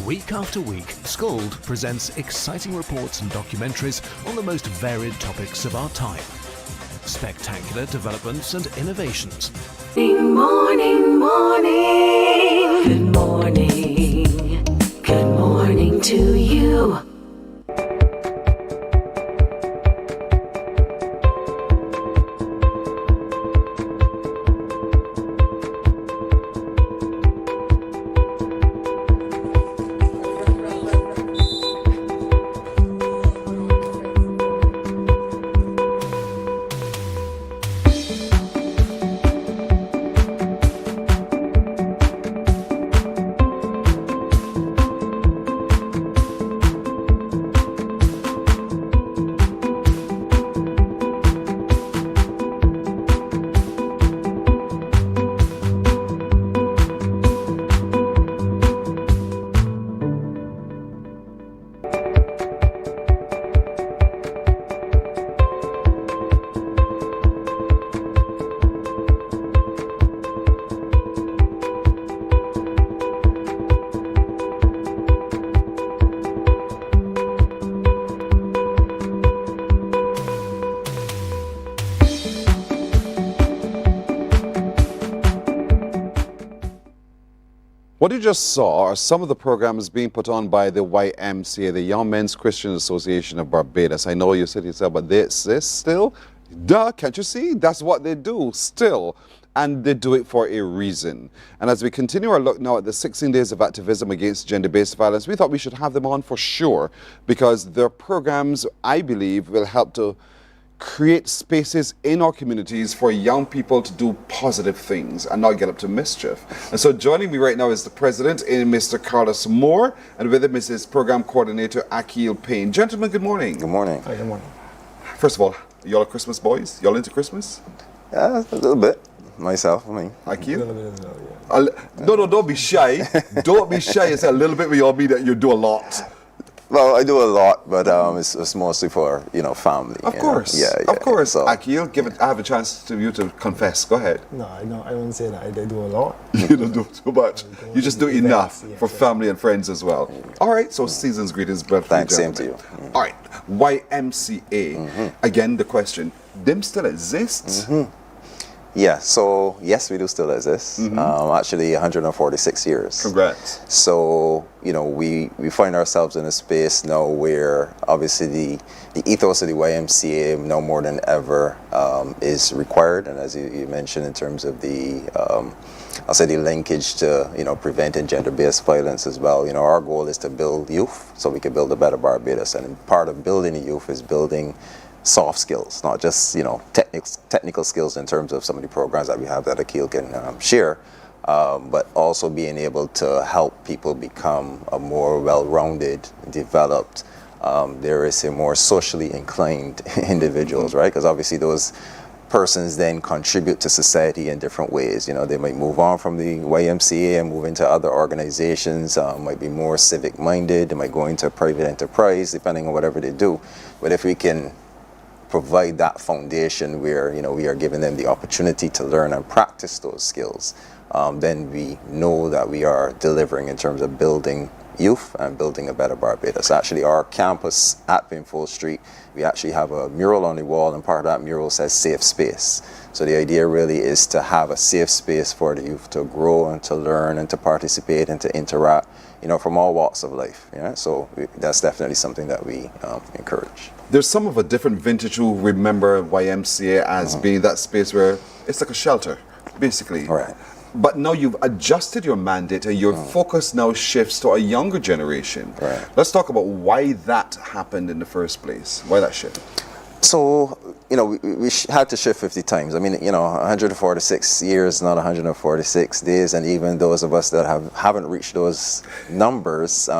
Week after week, Scold presents exciting reports and documentaries on the most varied topics of our time. Spectacular developments and innovations. Morning, morning. Good morning. Good morning to you. What you just saw are some of the programs being put on by the YMCA, the Young Men's Christian Association of Barbados. I know you said to yourself, but this still? Duh, can't you see? That's what they do still. And they do it for a reason. And as we continue our look now at the 16 days of activism against gender-based violence, we thought we should have them on for sure, because their programs, I believe, will help to create spaces in our communities for young people to do positive things and not get up to mischief. And so joining me right now is the president, Mr. Carlos Moore, and with him is his program coordinator, Akil Payne. Gentlemen, good morning. Good morning. Hi, good morning. First of all, y'all are Christmas boys? Y'all into Christmas? Yeah, a little bit. Myself, I mean. Akil? No, don't be shy. Don't be shy. It's a little bit with y'all mean that you do a lot. Well, I do a lot, but it's mostly for, family. Of course. Yeah. Of course. So. Akil, I have a chance to you to confess. Go ahead. No, I wouldn't say that. I do a lot. You don't do too much. You just do enough for family and friends as well. All right. So season's greetings, brother. Thanks, same to you. All right. YMCA. Again, the question. Them still exists? Yeah, so yes, we do still exist. Actually, 146 years. Congrats. So, we find ourselves in a space now where obviously the ethos of the YMCA now more than ever is required. And as you mentioned in terms of the, I'll say the linkage to, preventing gender-based violence as well. Our goal is to build youth so we can build a better Barbados. And part of building the youth is building soft skills, not just technical skills in terms of some of the programs that we have that Akil can share, but also being able to help people become a more well-rounded, developed, there is a more socially inclined individuals, right? Because obviously those persons then contribute to society in different ways. They might move on from the YMCA and move into other organizations, might be more civic-minded, they might go into private enterprise, depending on whatever they do. But if we can provide that foundation where we are giving them the opportunity to learn and practice those skills, then we know that we are delivering in terms of building youth and building a better Barbados. Actually, our campus at Pinfold Street, we actually have a mural on the wall, and part of that mural says safe space. So the idea really is to have a safe space for the youth to grow and to learn and to participate and to interact, from all walks of life. So that's definitely something that we encourage. There's some of a different vintage who remember YMCA as being that space where it's like a shelter, basically. Right. But now you've adjusted your mandate and your focus now shifts to a younger generation. Right. Let's talk about why that happened in the first place. Why that shift? So, we had to shift 50 times. I mean, 146 years, not 146 days, and even those of us that haven't reached those numbers,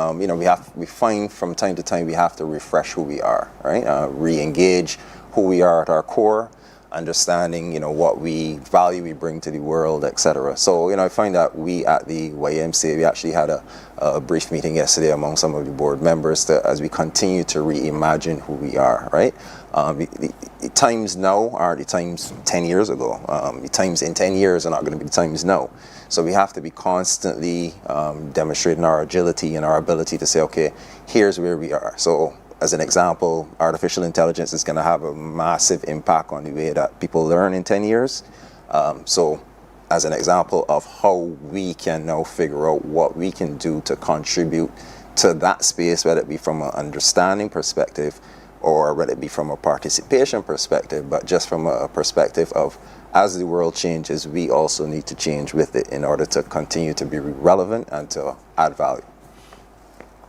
we find from time to time we have to refresh who we are, right? Re-engage who we are at our core, understanding, what value we bring to the world, etc. So, I find that we at the YMCA, we actually had a brief meeting yesterday among some of the board members as we continue to reimagine who we are, right? The times now are the times 10 years ago. The times in 10 years are not going to be the times now. So we have to be constantly demonstrating our agility and our ability to say, okay, here's where we are. So as an example, artificial intelligence is going to have a massive impact on the way that people learn in 10 years. So as an example of how we can now figure out what we can do to contribute to that space, whether it be from an understanding perspective or whether it be from a participation perspective, but just from a perspective of as the world changes, we also need to change with it in order to continue to be relevant and to add value.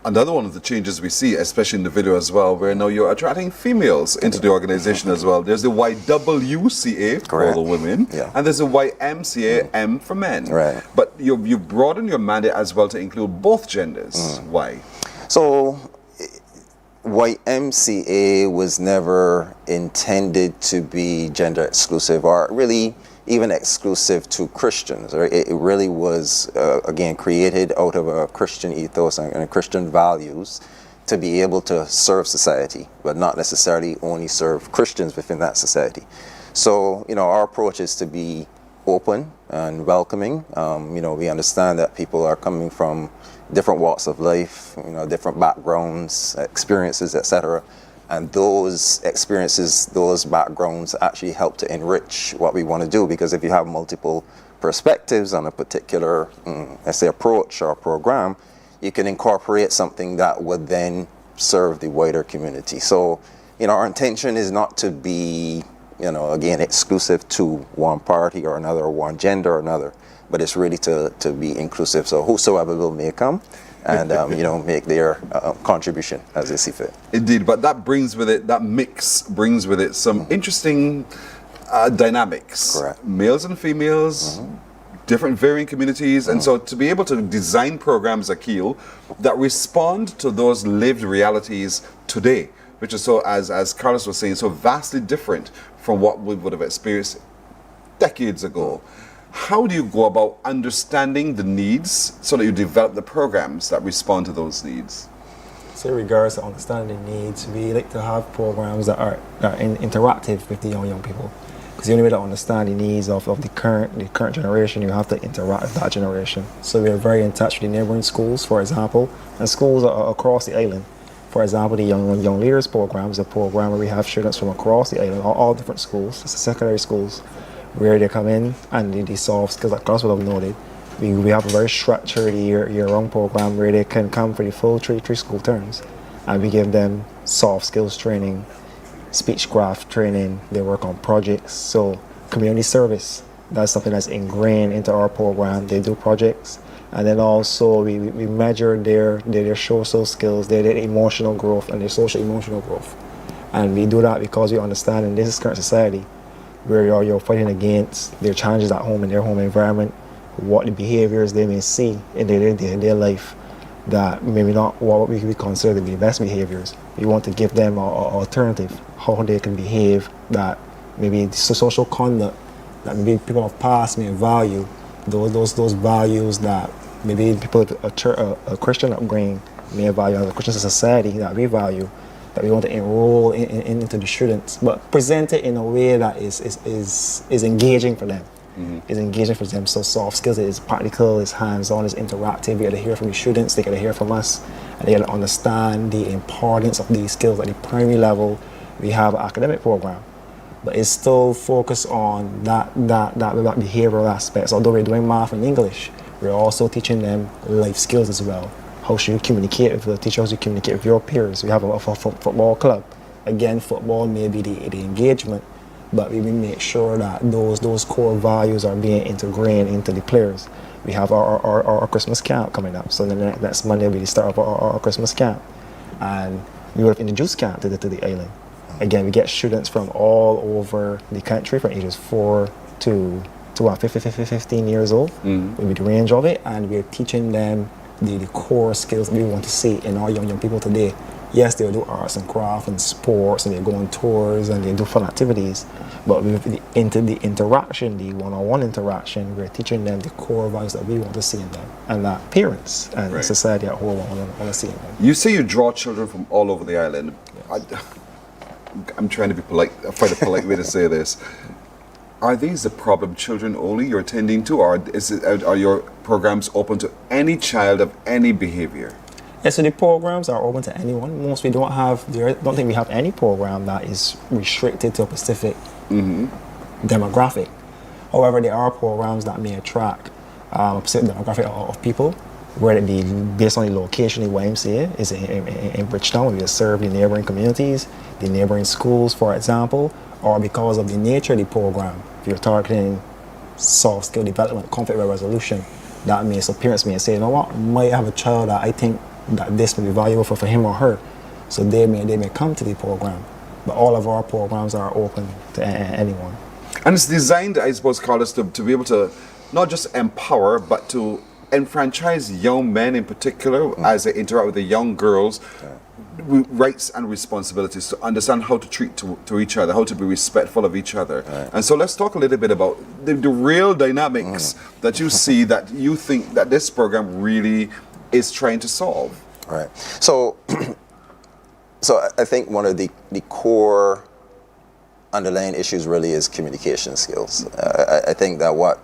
Another one of the changes we see, especially in the video as well, where now you're attracting females into the organization as well. There's the YWCA for all the women, and there's the YMCA, M for men. Right. But you broaden your mandate as well to include both genders. Why? So, YMCA was never intended to be gender exclusive or really even exclusive to Christians. Right? It really was, again, created out of a Christian ethos and Christian values to be able to serve society, but not necessarily only serve Christians within that society. So, our approach is to be open and welcoming. We understand that people are coming from different walks of life, different backgrounds, experiences, etc. And those experiences, those backgrounds actually help to enrich what we want to do, because if you have multiple perspectives on a particular, let's say, approach or program, you can incorporate something that would then serve the wider community. So, our intention is not to be, again, exclusive to one party or another, or one gender or another, but it's really to be inclusive. So whosoever will may come and, make their contribution as they see fit. Indeed, but that mix brings with it some interesting dynamics. Correct. Males and females, different varying communities, and so to be able to design programs, Akil, that respond to those lived realities today, which is so, as Carlos was saying, so vastly different from what we would have experienced decades ago. How do you go about understanding the needs so that you develop the programs that respond to those needs? So in regards to understanding needs, we like to have programs that are interactive with the young people. Because the only way to understand the needs of the current generation, you have to interact with that generation. So we are very in touch with the neighboring schools, for example, and schools across the island. For example, the Young Leaders Program is a program where we have students from across the island, all different schools, secondary schools, where they come in and they solve skills that Carlos would have noted. We have a very structured year-round program where they can come for the full three school terms, and we give them soft skills training, speechcraft training. They work on projects. So community service, that's something that's ingrained into our program. They do projects, and then also we measure their social skills, their emotional growth, and their social emotional growth. And we do that because we understand in this current society where you're fighting against their challenges at home in their home environment, what the behaviors they may see in their life that maybe not what we consider to be the best behaviors. We want to give them an alternative, how they can behave, that maybe social conduct that maybe people of past may value, those values that maybe people with a Christian upbringing may value, as a Christian society that we value, that we want to enroll into the students, but present it in a way that is engaging for them. Is engaging for them. So soft skills is practical, is hands-on, is interactive. We get to hear from the students, they get to hear from us, and they get to understand the importance of these skills. At the primary level, we have an academic program, but it's still focused on that behavioral aspects. Although we're doing math and English, we're also teaching them life skills as well. How should you communicate with the teachers? You communicate with your peers. We have a football club. Again, football may be the engagement, but we make sure that those core values are being integrated into the players. We have our Christmas camp coming up, so the next Monday will be the start of our Christmas camp, and we will introduce camp to the island. Again, we get students from all over the country, from ages 4 to 15 years old. Will be the range of it, and we're teaching them the core skills that we want to see in our young people today. Yes, they'll do arts and crafts and sports, and they go on tours and they do fun activities. But with the interaction, the one-on-one interaction, we're teaching them the core values that we want to see in them, and that parents and society at whole want to see in them. You say you draw children from all over the island. Yes. I'm trying to be polite. I find a polite way to say this. Are these the problem children only you're attending to, or are your programs open to any child of any behavior? Yeah, so the programs are open to anyone. Most we don't think we have any program that is restricted to a specific demographic. However, there are programs that may attract a specific demographic of people, whether it be based on the location. The YMCA is in Bridgetown. We serve the neighboring communities, the neighboring schools, for example, or because of the nature of the program. If you're targeting soft skill development, conflict resolution, that may, so parents may say, you know what, might have a child that I think that this may be valuable for him or her. So they may come to the program. But all of our programs are open to anyone. And it's designed, I suppose, Carlos, to be able to not just empower, but to enfranchise young men in particular as they interact with the young girls, with rights and responsibilities, to understand how to treat to each other, how to be respectful of each other. And so let's talk a little bit about the real dynamics that you see, that you think that this program really is trying to solve. Right. So I think one of the core underlying issues really is communication skills. I think that what,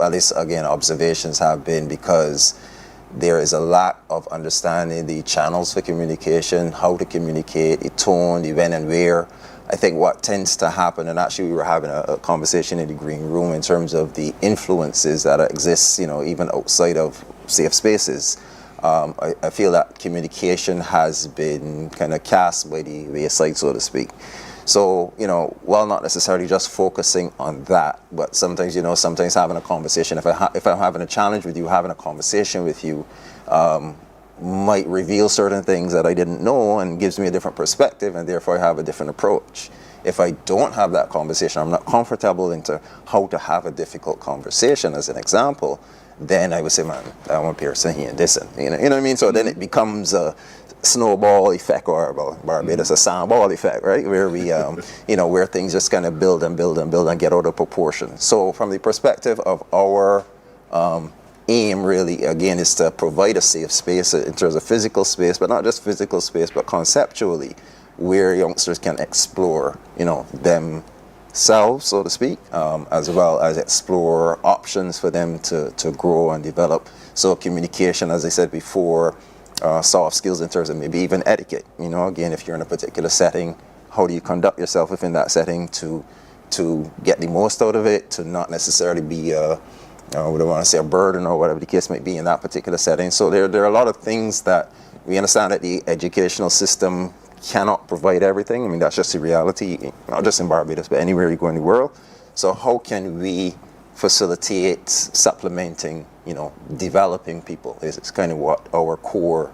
at least again, observations have been, because there is a lack of understanding the channels for communication, how to communicate, the tone, the when and where, I think what tends to happen, and actually we were having a conversation in the green room in terms of the influences that exist, even outside of safe spaces. I feel that communication has been kind of cast by the wayside, so to speak. So, while not necessarily just focusing on that, but sometimes, sometimes having a conversation, if I'm having a challenge with you, having a conversation with you might reveal certain things that I didn't know and gives me a different perspective, and therefore I have a different approach. If I don't have that conversation, I'm not comfortable into how to have a difficult conversation, as an example, then I would say, man, I want Pearson here and this, and you know what I mean? So then it becomes a snowball effect, or Barbados a sandball effect, right? Where we, where things just kind of build and build and build and get out of proportion. So from the perspective of our aim, really, again, is to provide a safe space in terms of physical space, but not just physical space, but conceptually, where youngsters can explore, themselves, so to speak, as well as explore options for them to grow and develop. So communication, as I said before, soft skills in terms of maybe even etiquette. Again, if you're in a particular setting, how do you conduct yourself within that setting to get the most out of it, to not necessarily be a burden or whatever the case might be in that particular setting. So there are a lot of things that we understand that the educational system cannot provide everything. I mean, that's just the reality, not just in Barbados, but anywhere you go in the world. So how can we facilitate supplementing, developing people is kind of what our core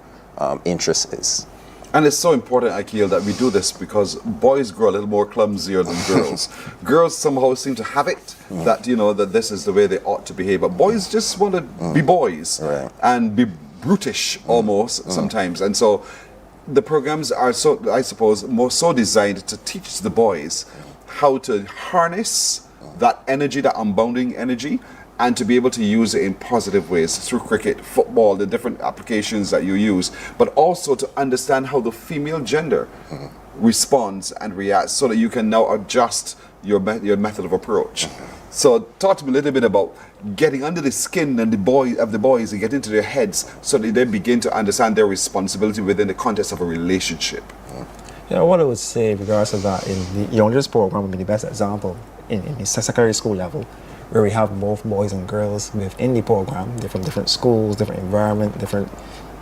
interest is. And it's so important, Akil, that we do this because boys grow a little more clumsier than girls. Girls somehow seem to have it that, that this is the way they ought to behave. But boys just want to be boys and be brutish almost sometimes. And so the programs are so, I suppose, more so designed to teach the boys how to harness that energy, that unbounding energy, and to be able to use it in positive ways through cricket, football, the different applications that you use, but also to understand how the female gender responds and reacts so that you can now adjust your method of approach. So talk to me a little bit about getting under the skin and the boys and get into their heads so that they begin to understand their responsibility within the context of a relationship. What I would say in regards to that, in the Youngers program would be the best example in the secondary school level, where we have both boys and girls within the program. They're from different schools, different environment, different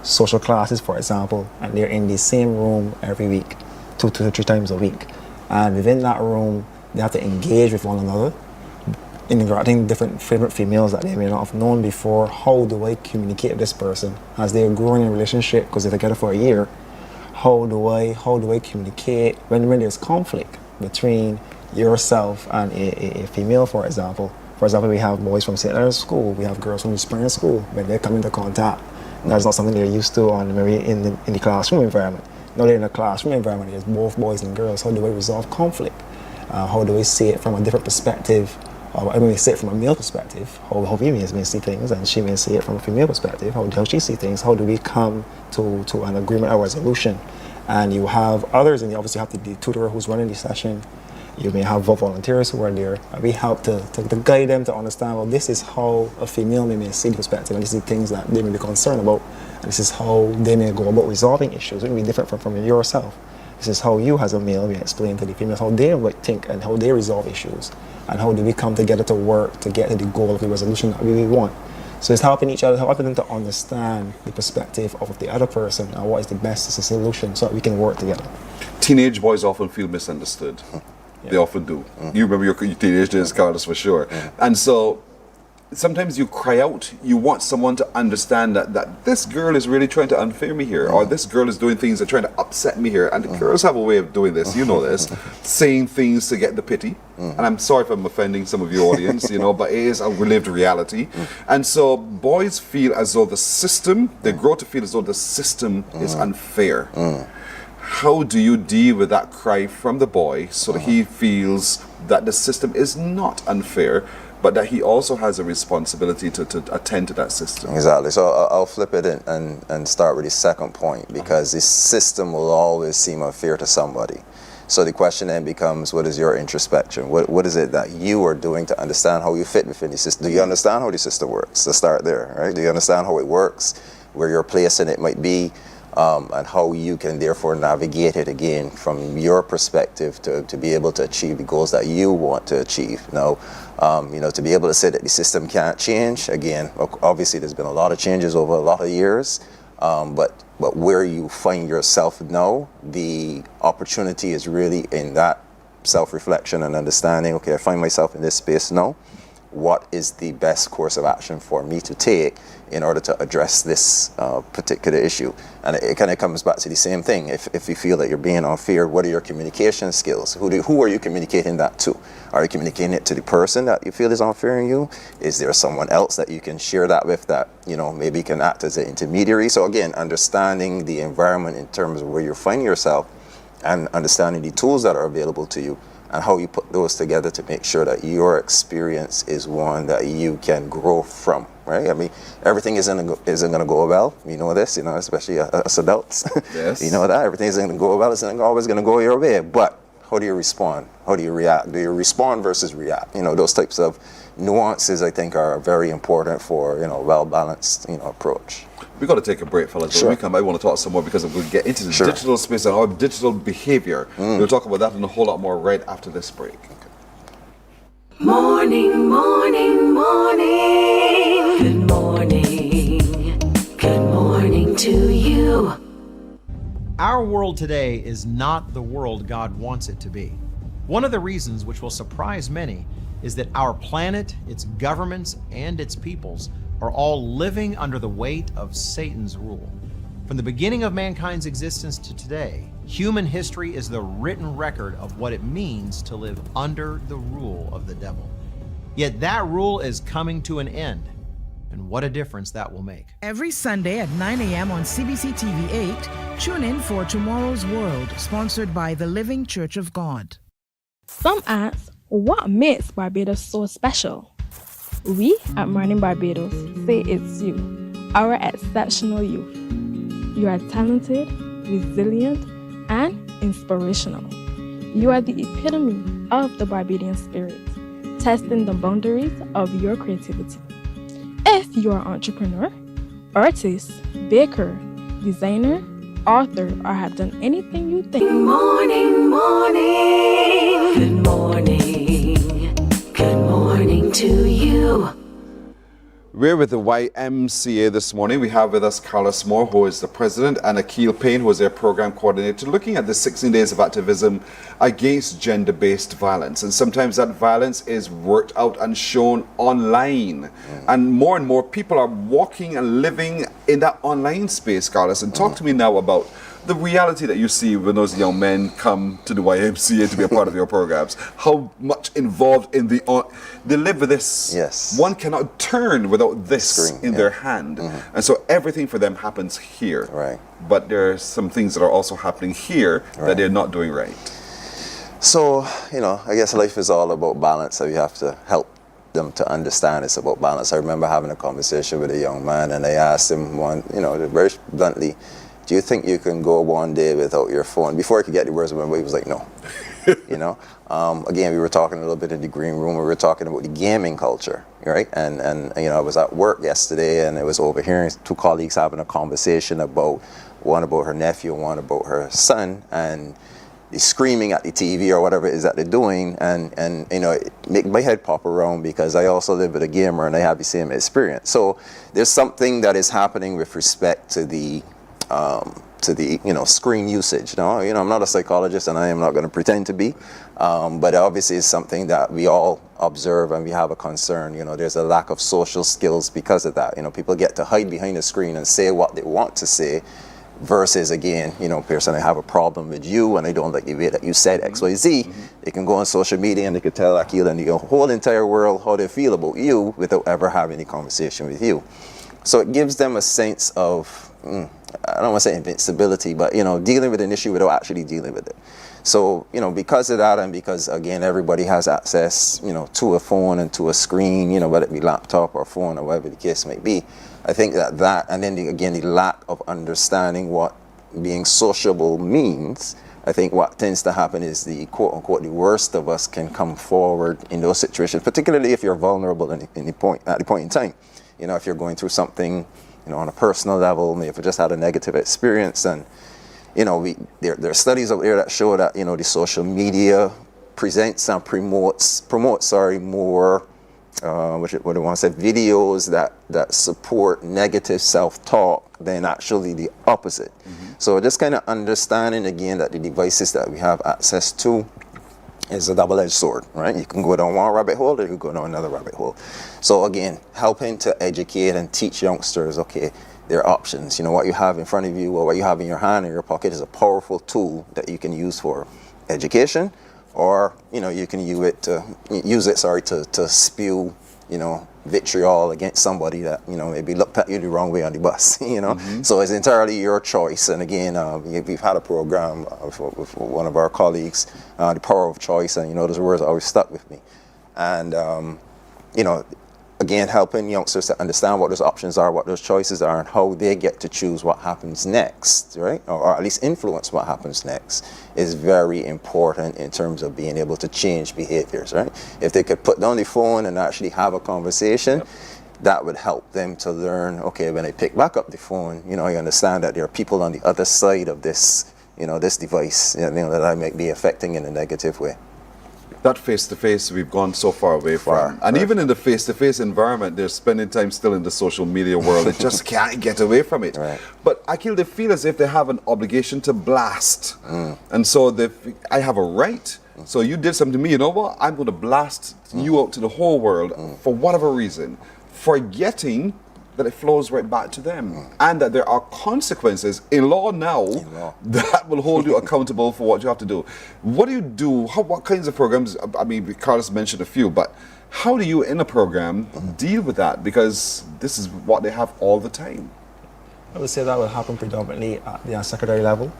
social classes, for example, and they're in the same room every week, 2 to 3 times a week. And within that room, they have to engage with one another, interacting different favorite females that they may not have known before. How do I communicate with this person as they're growing in a relationship, because they're together for a year? How do I communicate when there's conflict between yourself and a female, for example? For example, we have boys from St. Leonard's School, we have girls from the Spring School. When they come into contact, that's not something they're used to maybe in the classroom environment. Now they're in a classroom environment, there's both boys and girls. How do I resolve conflict? How do I see it from a different perspective? I may see it from a male perspective, how we may see things, and she may see it from a female perspective, how she sees things. How do we come to an agreement or resolution? And you have others, and you obviously have the tutor who's running the session. You may have volunteers who are there. We help to guide them to understand, well, this is how a female may see the perspective, and this is the things that they may be concerned about, and this is how they may go about resolving issues. It may be different from yourself. This is how you, as a male, may explain to the females how they think and how they resolve issues, and how do we come together to work to get to the goal of the resolution that we want. So it's helping each other, helping them to understand the perspective of the other person and what is the best solution so that we can work together. Teenage boys often feel misunderstood. They often do. You remember your teenage days, Carlos, for sure. And so sometimes you cry out, you want someone to understand that this girl is really trying to unfair me here, or this girl is doing things that are trying to upset me here. And the girls have a way of doing this, you know this, saying things to get the pity. And I'm sorry if I'm offending some of your audience, but it is a lived reality. And so boys feel as though the system, they grow to feel as though the system is unfair. How do you deal with that cry from the boy so that he feels that the system is not unfair, but that he also has a responsibility to attend to that system? Exactly. So I'll flip it and start with the second point, because the system will always seem unfair to somebody. So the question then becomes, what is your introspection? What is it that you are doing to understand how you fit within the system? Do you understand how the system works? Let's start there, right? Do you understand how it works, where your place in it might be? and how you can therefore navigate it again from your perspective to be able to achieve the goals that you want to achieve. Now, to be able to say that the system can't change, again, obviously there's been a lot of changes over a lot of years, but where you find yourself now, the opportunity is really in that self-reflection and understanding, okay, I find myself in this space now. What is the best course of action for me to take in order to address this particular issue? And it kind of comes back to the same thing. If you feel that you're being unfair, what are your communication skills? Who are you communicating that to? Are you communicating it to the person that you feel is unfair in you? Is there someone else that you can share that with that, maybe can act as an intermediary? So again, understanding the environment in terms of where you're finding yourself and understanding the tools that are available to you and how you put those together to make sure that your experience is one that you can grow from, right? I mean, everything isn't going to go well. You know this, especially us adults. Yes. You know that. Everything isn't going to go well. It's not always going to go your way. But how do you respond? How do you react? Do you respond versus react? Those types of nuances, I think, are very important for, well-balanced, approach. We've got to take a break, fellas. Sure. When we come back, I want to talk some more because I'm going to get into the digital space and our digital behavior. We'll talk about that and a whole lot more right after this break. Morning, morning, morning. Good morning. Good morning to you. Our world today is not the world God wants it to be. One of the reasons, which will surprise many, is that our planet, its governments, and its peoples are all living under the weight of Satan's rule. From the beginning of mankind's existence to today, human history is the written record of what it means to live under the rule of the devil. Yet that rule is coming to an end, and what a difference that will make. Every Sunday at 9 a.m. on CBC TV 8, tune in for Tomorrow's World, sponsored by the Living Church of God. Some ask, what makes Barbados so special? We at Mornin Barbados say it's you, our exceptional youth. You are talented, resilient, and inspirational. You are the epitome of the Barbadian spirit, testing the boundaries of your creativity. If you are an entrepreneur, artist, baker, designer, author, or have done anything you think. Morning, morning. Good morning. Good morning to you. We're with the YMCA this morning. We have with us Carlos Moore, who is the president, and Akil Payne, who is their program coordinator, looking at the 16 days of activism against gender-based violence. And sometimes that violence is worked out and shown online. And more people are walking and living in that online space, Carlos. And talk to me now about the reality that you see when those young men come to the YMCA to be a part of your programs. How much involved in they live with this. Yes. One cannot turn without this in their hand. And so everything for them happens here. Right. But there are some things that are also happening here that they're not doing right. So, I guess life is all about balance, so you have to help them to understand it's about balance. I remember having a conversation with a young man, and I asked him very bluntly, do you think you can go one day without your phone? Before I could get the words, he was like, no. Again, we were talking a little bit in the green room. We were talking about the gaming culture, right? And I was at work yesterday, and I was overhearing two colleagues having a conversation about one about her nephew and one about her son, and they're screaming at the TV or whatever it is that they're doing, and it make my head pop around because I also live with a gamer and I have the same experience. So there's something that is happening with respect to the screen usage. I'm not a psychologist, and I am not going to pretend to be, but obviously it's something that we all observe and we have a concern. There's a lack of social skills because of that. People get to hide behind the screen and say what they want to say, versus again, Pearson, I have a problem with you and I don't like the way that you said XYZ. They can go on social media and they can tell Akil and the whole entire world how they feel about you without ever having a conversation with you. So it gives them a sense of, I don't want to say invincibility, but, dealing with an issue without actually dealing with it. So, because of that, and because, again, everybody has access, to a phone and to a screen, whether it be laptop or phone or whatever the case may be, I think that, and then the lack of understanding what being sociable means, I think what tends to happen is the quote-unquote the worst of us can come forward in those situations, particularly if you're vulnerable at the point in time. If you're going through something on a personal level, maybe if I just had a negative experience, and there are studies out there that show that the social media presents and promotes more what do I want to say, videos that support negative self-talk than actually the opposite. So just kind of understanding again that the devices that we have access to is a double-edged sword, right? You can go down one rabbit hole or you can go down another rabbit hole. So again, helping to educate and teach youngsters, okay, there are options. What you have in front of you or what you have in your hand or your pocket is a powerful tool that you can use for education, or you can use it to spew vitriol against somebody that maybe looked at you the wrong way on the bus. So it's entirely your choice. And again, we've had a program with one of our colleagues, the power of choice, and those words always stuck with me. And again, helping youngsters to understand what those options are, what those choices are, and how they get to choose what happens next, right? Or at least influence what happens next is very important in terms of being able to change behaviors, right? If they could put down the phone and actually have a conversation, that would help them to learn, okay, when they pick back up the phone, you understand that there are people on the other side of this, this device, that I might be affecting in a negative way. That face-to-face we've gone so far away from. And even in the face-to-face environment, they're spending time still in the social media world. They just can't get away from it. But Akil, they feel as if they have an obligation to blast. And so I have a right. So you did something to me, you know what? I'm going to blast you out to the whole world for whatever reason, forgetting that it flows right back to them, and that there are consequences in law now that will hold you accountable for what you have to do. What do you do? What kinds of programs? I mean, Carlos mentioned a few, but how do you in a program deal with that? Because this is what they have all the time. I would say that will happen predominantly at the secondary level,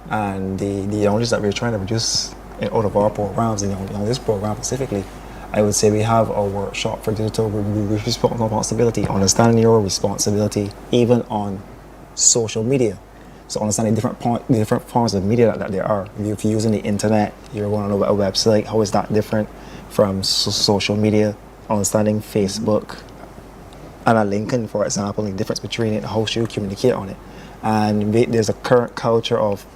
and the knowledge that we're trying to produce out of our programs, on this program specifically, I would say we have a workshop for digital responsibility, understanding your responsibility even on social media. So understanding different forms of media that there are. If you're using the internet, you're going on a website, how is that different from social media? Understanding Facebook and a LinkedIn, for example, the difference between it, how should you communicate on it. And there's a current culture of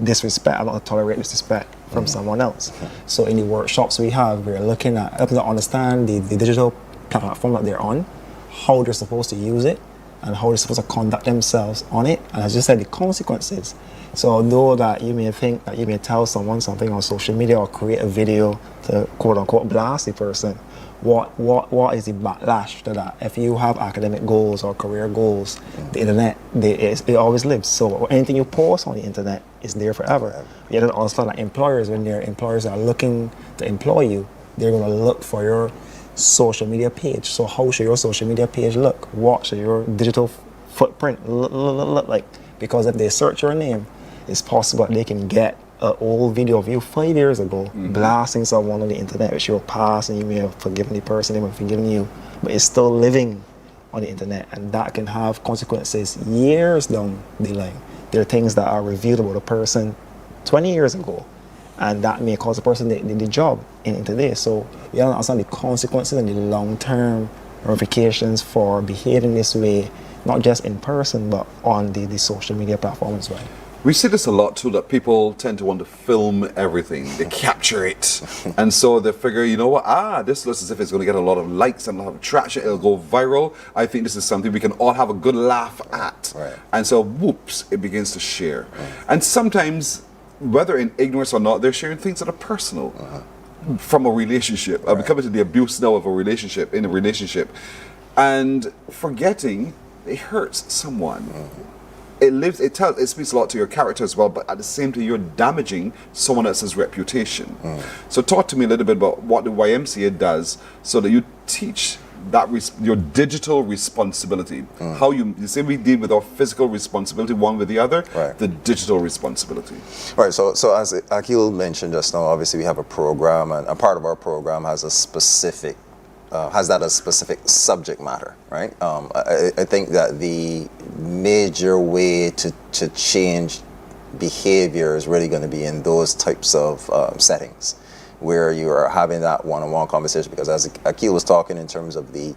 disrespect. I'm not going to tolerate disrespect from someone else. So in the workshops we have, we're looking at helping to understand the digital platform that they're on, how they're supposed to use it, and how they're supposed to conduct themselves on it, and as you said, the consequences. So although that you may think that you may tell someone something on social media or create a video to quote unquote blast the person, what is the backlash to that? If you have academic goals or career goals, the internet, it always lives. So anything you post on the internet is there forever. You don't also like employers, when their employers are looking to employ you, they're going to look for your social media page. So how should your social media page look? What should your digital footprint look like? Because if they search your name, it's possible that they can get an old video of you 5 years ago blasting someone on the internet, which you're past, and you may have forgiven the person, they may have forgiven you, but it's still living on the internet, and that can have consequences years down the line. There are things that are revealed about a person 20 years ago, and that may cause a person the job in today. So we have to understand the consequences and the long-term ramifications for behaving this way, not just in person, but on the social media platform as well. We see this a lot too, that people tend to want to film everything. They capture it. And so they figure, you know what, this looks as if it's going to get a lot of likes and a lot of traction. It'll go viral. I think this is something we can all have a good laugh at. And so, whoops, it begins to share. And sometimes, whether in ignorance or not, they're sharing things that are personal from a relationship. We're coming to the abuse now of a relationship, in a relationship. And forgetting, it hurts someone. It speaks a lot to your character as well, but at the same time, you're damaging someone else's reputation. So talk to me a little bit about what the YMCA does so that you teach that your digital responsibility. How you say we deal with our physical responsibility one with the other, the digital responsibility. Right, so as Akil mentioned just now, obviously we have a program, and a part of our program has a specific subject matter, right? I think that the major way to change behavior is really going to be in those types of settings where you are having that one-on-one conversation, because as Akil was talking in terms of the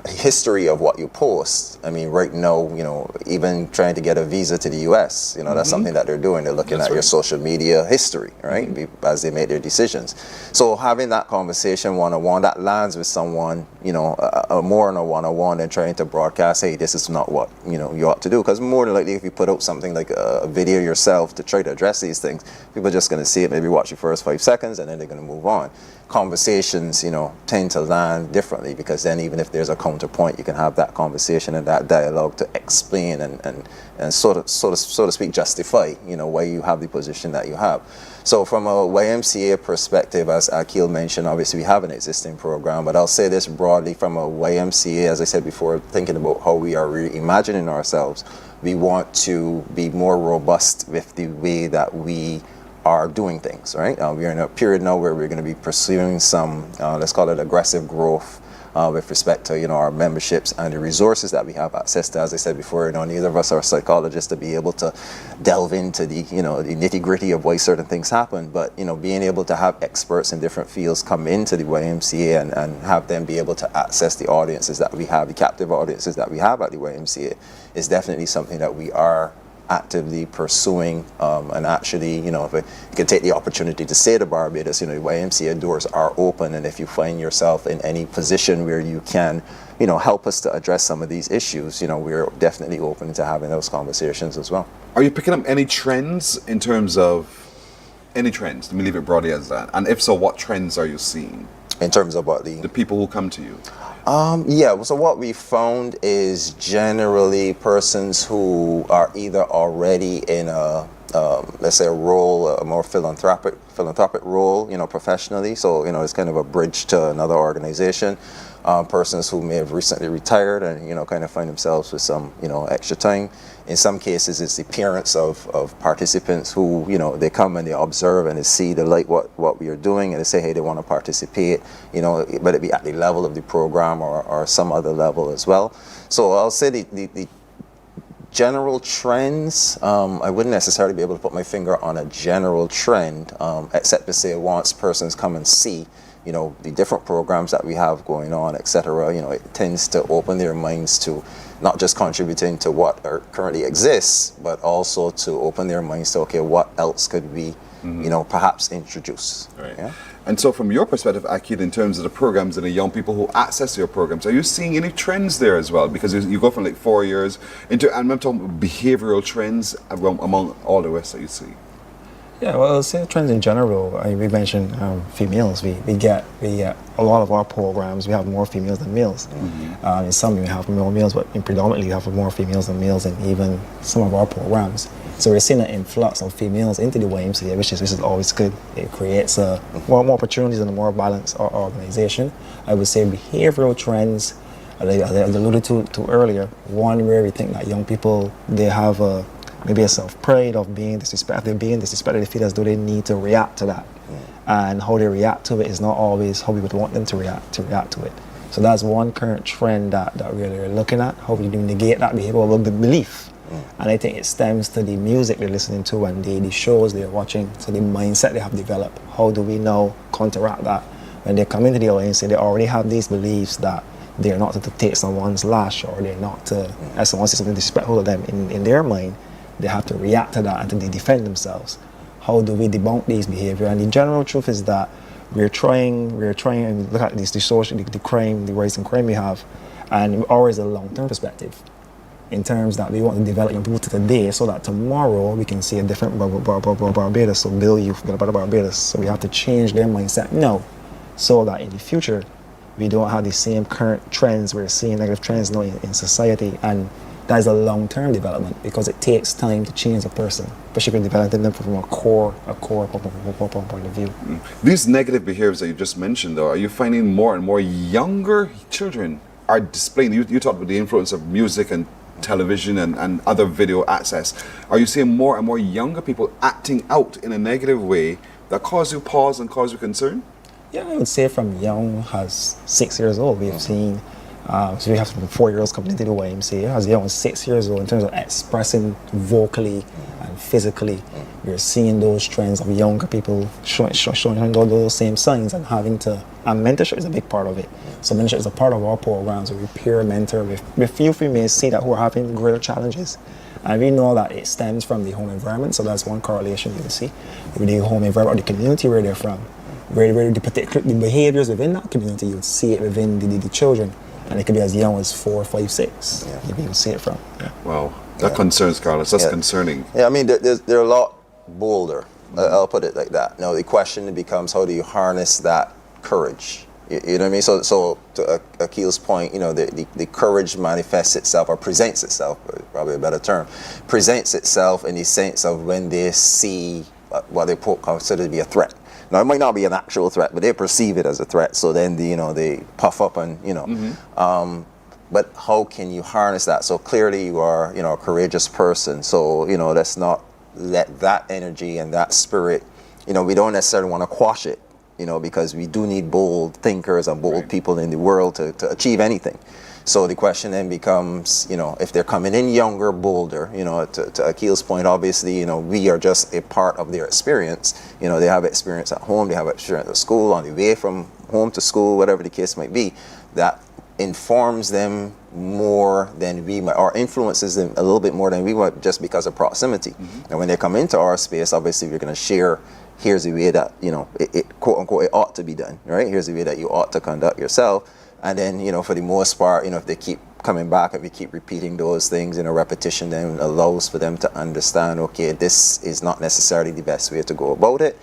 history of what you post. I mean, right now, you know, even trying to get a visa to the U.S., you know, that's something that they're doing. They're looking at your social media history, right, as they make their decisions. So having that conversation one-on-one, that lands with someone, you know, more on a one-on-one than trying to broadcast, hey, this is not what, you know, you ought to do. Because more than likely, if you put out something like a video yourself to try to address these things, people are just going to see it, maybe watch your first 5 seconds, and then they're going to move on. Conversations, you know, tend to land differently, because then even if there's a counterpoint, you can have that conversation and that dialogue to explain and so to speak, justify, you know, why you have the position that you have. So from a YMCA perspective, as Akil mentioned, obviously we have an existing program, but I'll say this broadly from a YMCA, as I said before, thinking about how we are reimagining ourselves, we want to be more robust with the way that we are doing things, right? We're in a period now where we're going to be pursuing some, let's call it aggressive growth with respect to, you know, our memberships and the resources that we have access to. As I said before, you know, neither of us are psychologists to be able to delve into the, you know, the nitty-gritty of why certain things happen, but, you know, being able to have experts in different fields come into the YMCA and have them be able to access the audiences that we have, the captive audiences that we have at the YMCA, is definitely something that we are actively pursuing, and actually, you know, if you can take the opportunity to say to Barbados, you know, the YMCA doors are open, and if you find yourself in any position where you can, you know, help us to address some of these issues, you know, we're definitely open to having those conversations as well. Are you picking up any trends in terms of, any trends, let me leave it broadly as that, and if so, what trends are you seeing? In terms of what? The people who come to you? Yeah, so what we found is generally persons who are either already in a, let's say a role, a more philanthropic role, you know, professionally. So, you know, it's kind of a bridge to another organization. Persons who may have recently retired and, you know, kind of find themselves with some, you know, extra time. In some cases, it's the parents of participants who, you know, they come and they observe and they see, they like what we are doing, and they say, hey, they want to participate, you know, whether it be at the level of the program or some other level as well. So I'll say the general trends, I wouldn't necessarily be able to put my finger on a general trend, except to say once persons come and see, you know, the different programs that we have going on, etc., you know, it tends to open their minds to not just contributing to what currently exists, but also to open their minds to, okay, what else could we, you know, perhaps introduce. Right. Yeah? And so from your perspective, Akid, in terms of the programs and the young people who access your programs, are you seeing any trends there as well? Because you go from like 4 years into, and I'm talking behavioral trends among all the rest that you see. Yeah, well, I'll say trends in general. We mentioned females. We get a lot of our programs. We have more females than males. In some we have more males, but predominantly we have more females than males in even some of our programs. So we're seeing an influx of females into the YMCA, which is always good. It creates more opportunities and a more balanced organization. I would say behavioral trends, I alluded to earlier. One where we think that young people, they have maybe a self-pride of being disrespected. They're being disrespected, they feel as though they need to react to that. And how they react to it is not always how we would want them to react to it. So that's one current trend that we're looking at, how we negate that behavioral belief. And I think it stems to the music they're listening to and the shows they're watching, so the mindset they have developed. How do we now counteract that? When they come into the audience, they already have these beliefs that they're not to take someone's lash, or they're not to, as someone says something disrespectful to them in their mind, they have to react to that and to defend themselves. How do we debunk these behavior? And the general truth is that we're trying and look at the social, the crime, the rise in crime we have, and always a long-term perspective in terms that we want to develop young people to today so that tomorrow we can see a different Barbados, so build youth, build a better Barbados. So we have to change their mindset now so that in the future we don't have the same current trends we're seeing, negative trends now in society. And that is a long-term development because it takes time to change a person, especially if you're developing them from a core point of view. These negative behaviors that you just mentioned, though, are you finding more and more younger children are displaying? You talked about the influence of music and television and other video access. Are you seeing more and more younger people acting out in a negative way that cause you pause and cause you concern? Yeah, I would say from young as 6 years old, we have seen. So we have some 4 years coming into the YMCA as young as 6 years old in terms of expressing vocally and and physically. We're seeing those trends of younger people showing those same signs and having to, and mentorship is a big part of it. So mentorship is a part of our programs where we peer mentor with youth we may see that who are having greater challenges. And we know that it stems from the home environment, so that's one correlation you can see. With the home environment or the community where they're from. Where the behaviors within that community, you'll see it within the children. And it could be as young as 4, 5, 6. Yeah. You can see it from. Yeah. Wow, that concerns Carlos. That's concerning. Yeah, I mean, they're a lot bolder. I'll put it like that. Now, the question becomes, how do you harness that courage? You know what I mean? So to Akil's point, you know, the courage manifests itself, or presents itself, probably a better term, presents itself in the sense of when they see what they consider to be a threat. Now, it might not be an actual threat, but they perceive it as a threat. So then, they puff up and, but how can you harness that? So clearly you are, a courageous person. So, let's not let that energy and that spirit, we don't necessarily want to quash it, because we do need bold thinkers and bold people in the world to achieve anything. So the question then becomes, if they're coming in younger, bolder, to Akil's point, obviously, we are just a part of their experience. They have experience at home, they have experience at school, on the way from home to school, whatever the case might be, that informs them more than we might, or influences them a little bit more than we might, just because of proximity. And when they come into our space, obviously we're going to share, here's the way that, it quote unquote, it ought to be done, right? Here's the way that you ought to conduct yourself. And then, for the most part, if they keep coming back, if we keep repeating those things, repetition then allows for them to understand, okay, this is not necessarily the best way to go about it.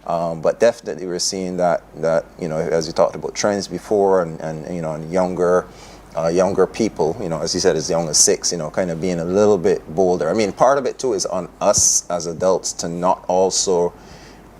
But definitely we're seeing that as you talked about trends before and younger people, as you said, as young as 6, kind of being a little bit bolder. I mean, part of it too is on us as adults to not also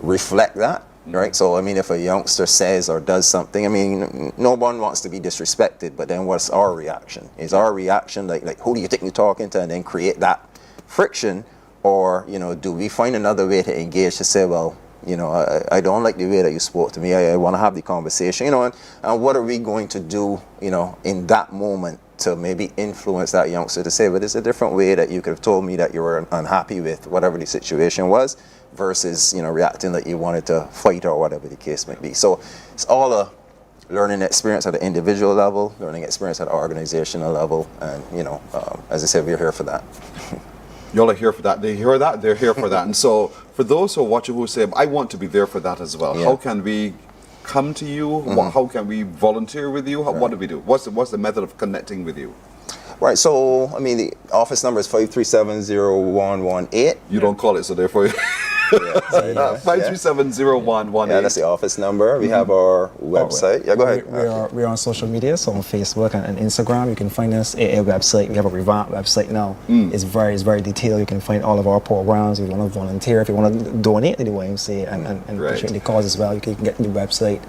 reflect that. Right, so I mean, if a youngster says or does something, I mean, no one wants to be disrespected, but then what's our reaction? Is our reaction like who do you think you're talking to, and then create that friction, or do we find another way to engage to say, well, I don't like the way that you spoke to me. I want to have the conversation, and what are we going to do, in that moment to maybe influence that youngster to say, but there's a different way that you could have told me that you were unhappy with whatever the situation was, versus reacting like you wanted to fight or whatever the case might be. So it's all a learning experience at the individual level, learning experience at the organizational level, and as I said, we're here for that. Y'all are here for that. They hear that. They're here for that. And so for those who are watching who say, I want to be there for that as well. Yeah. How can we come to you? How can we volunteer with you? What do we do? What's the method of connecting with you? Right, so, I mean, the office number is 537-0118. You don't call it, so therefore... 537-0118. Yeah, that's the office number. We have our website. Yeah, go ahead. We're on social media, so on Facebook and Instagram. You can find us at a website. We have a revamped website now. It's very detailed. You can find all of our programs. If you want to volunteer, if you want to donate to the YMCA and appreciate the cause as well, you can get to the website.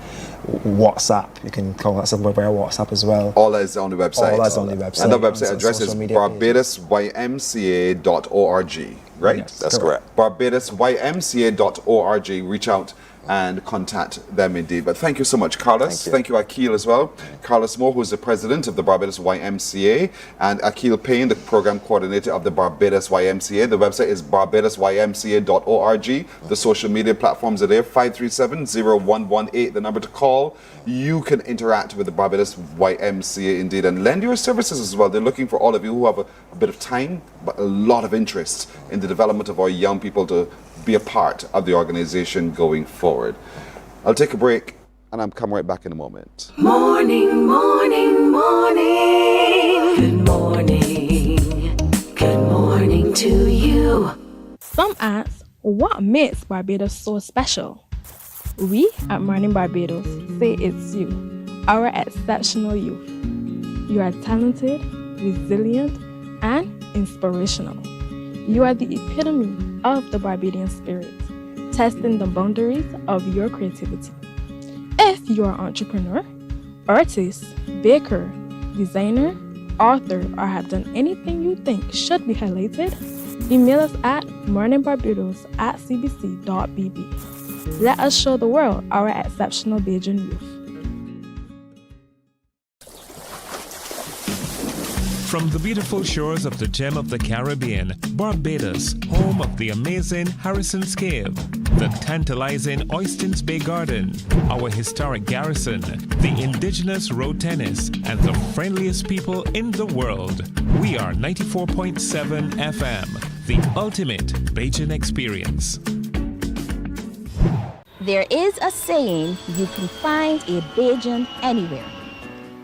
WhatsApp, you can call us up via WhatsApp as well. All that is on the website. All that's on the website. And the website address is barbadosymca.org. Right? Yes, that's correct. barbadosymca.org. Reach out and contact them indeed. But thank you so much, Carlos. Thank you, Akil, as well. Carlos Moore, who is the president of the Barbados YMCA, and Akil Payne, the program coordinator of the Barbados YMCA. The website is barbadosymca.org. The social media platforms are there, 537-0118, the number to call. You can interact with the Barbados YMCA indeed and lend your services as well. They're looking for all of you who have a bit of time, but a lot of interest in the development of our young people to be a part of the organization going forward. I'll take a break and I'm coming right back in a moment. Morning, morning, morning. Good morning. Good morning to you. Some ask, what makes Barbados so special? We at Mornin Barbados say it's you, our exceptional youth. You are talented, resilient, and inspirational. You are the epitome of the Barbadian spirit, testing the boundaries of your creativity. If you are an entrepreneur, artist, baker, designer, author, or have done anything you think should be highlighted, email us at morninbarbados@cbc.bb. Let us show the world our exceptional Bajan youth. From the beautiful shores of the gem of the Caribbean, Barbados, home of the amazing Harrison's Cave, the tantalizing Oystins Bay Garden, our historic garrison, the indigenous road tennis, and the friendliest people in the world. We are 94.7 FM, the ultimate Bajan experience. There is a saying, you can find a Bajan anywhere.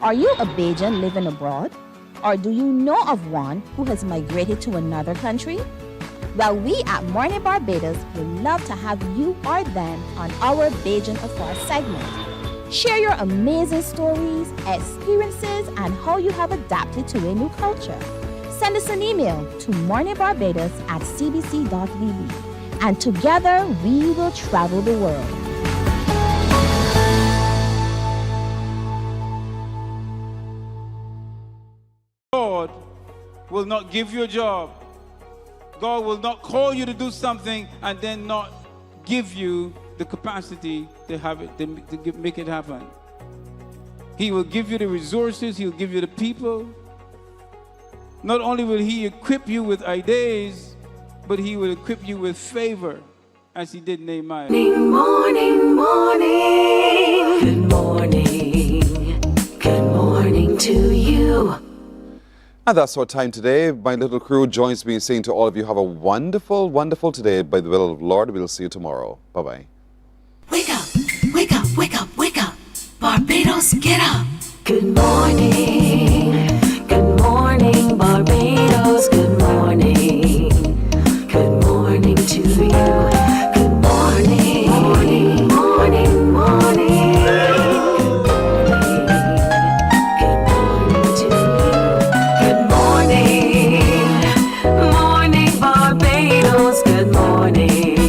Are you a Bajan living abroad? Or do you know of one who has migrated to another country? Well, we at Mornin Barbados would love to have you or them on our Bajan Afar segment. Share your amazing stories, experiences, and how you have adapted to a new culture. Send us an email to morninbarbados@cbc.vb, and together we will travel the world. God will not give you a job. God will not call you to do something and then not give you the capacity to have it, to make it happen. He will give you the resources, He'll give you the people. Not only will He equip you with ideas, but He will equip you with favor, as He did Nehemiah. Morning, morning, morning. Good morning. Good morning to you. And that's our time today. My little crew joins me in saying to all of you, have a wonderful, wonderful today. By the will of the Lord, we'll see you tomorrow. Bye-bye. Wake up, wake up, wake up, wake up. Barbados, get up. Good morning. Good morning, Barbados. Good morning. Good morning to you. Good morning. Morning, morning, morning. Morning, Barbados, good morning.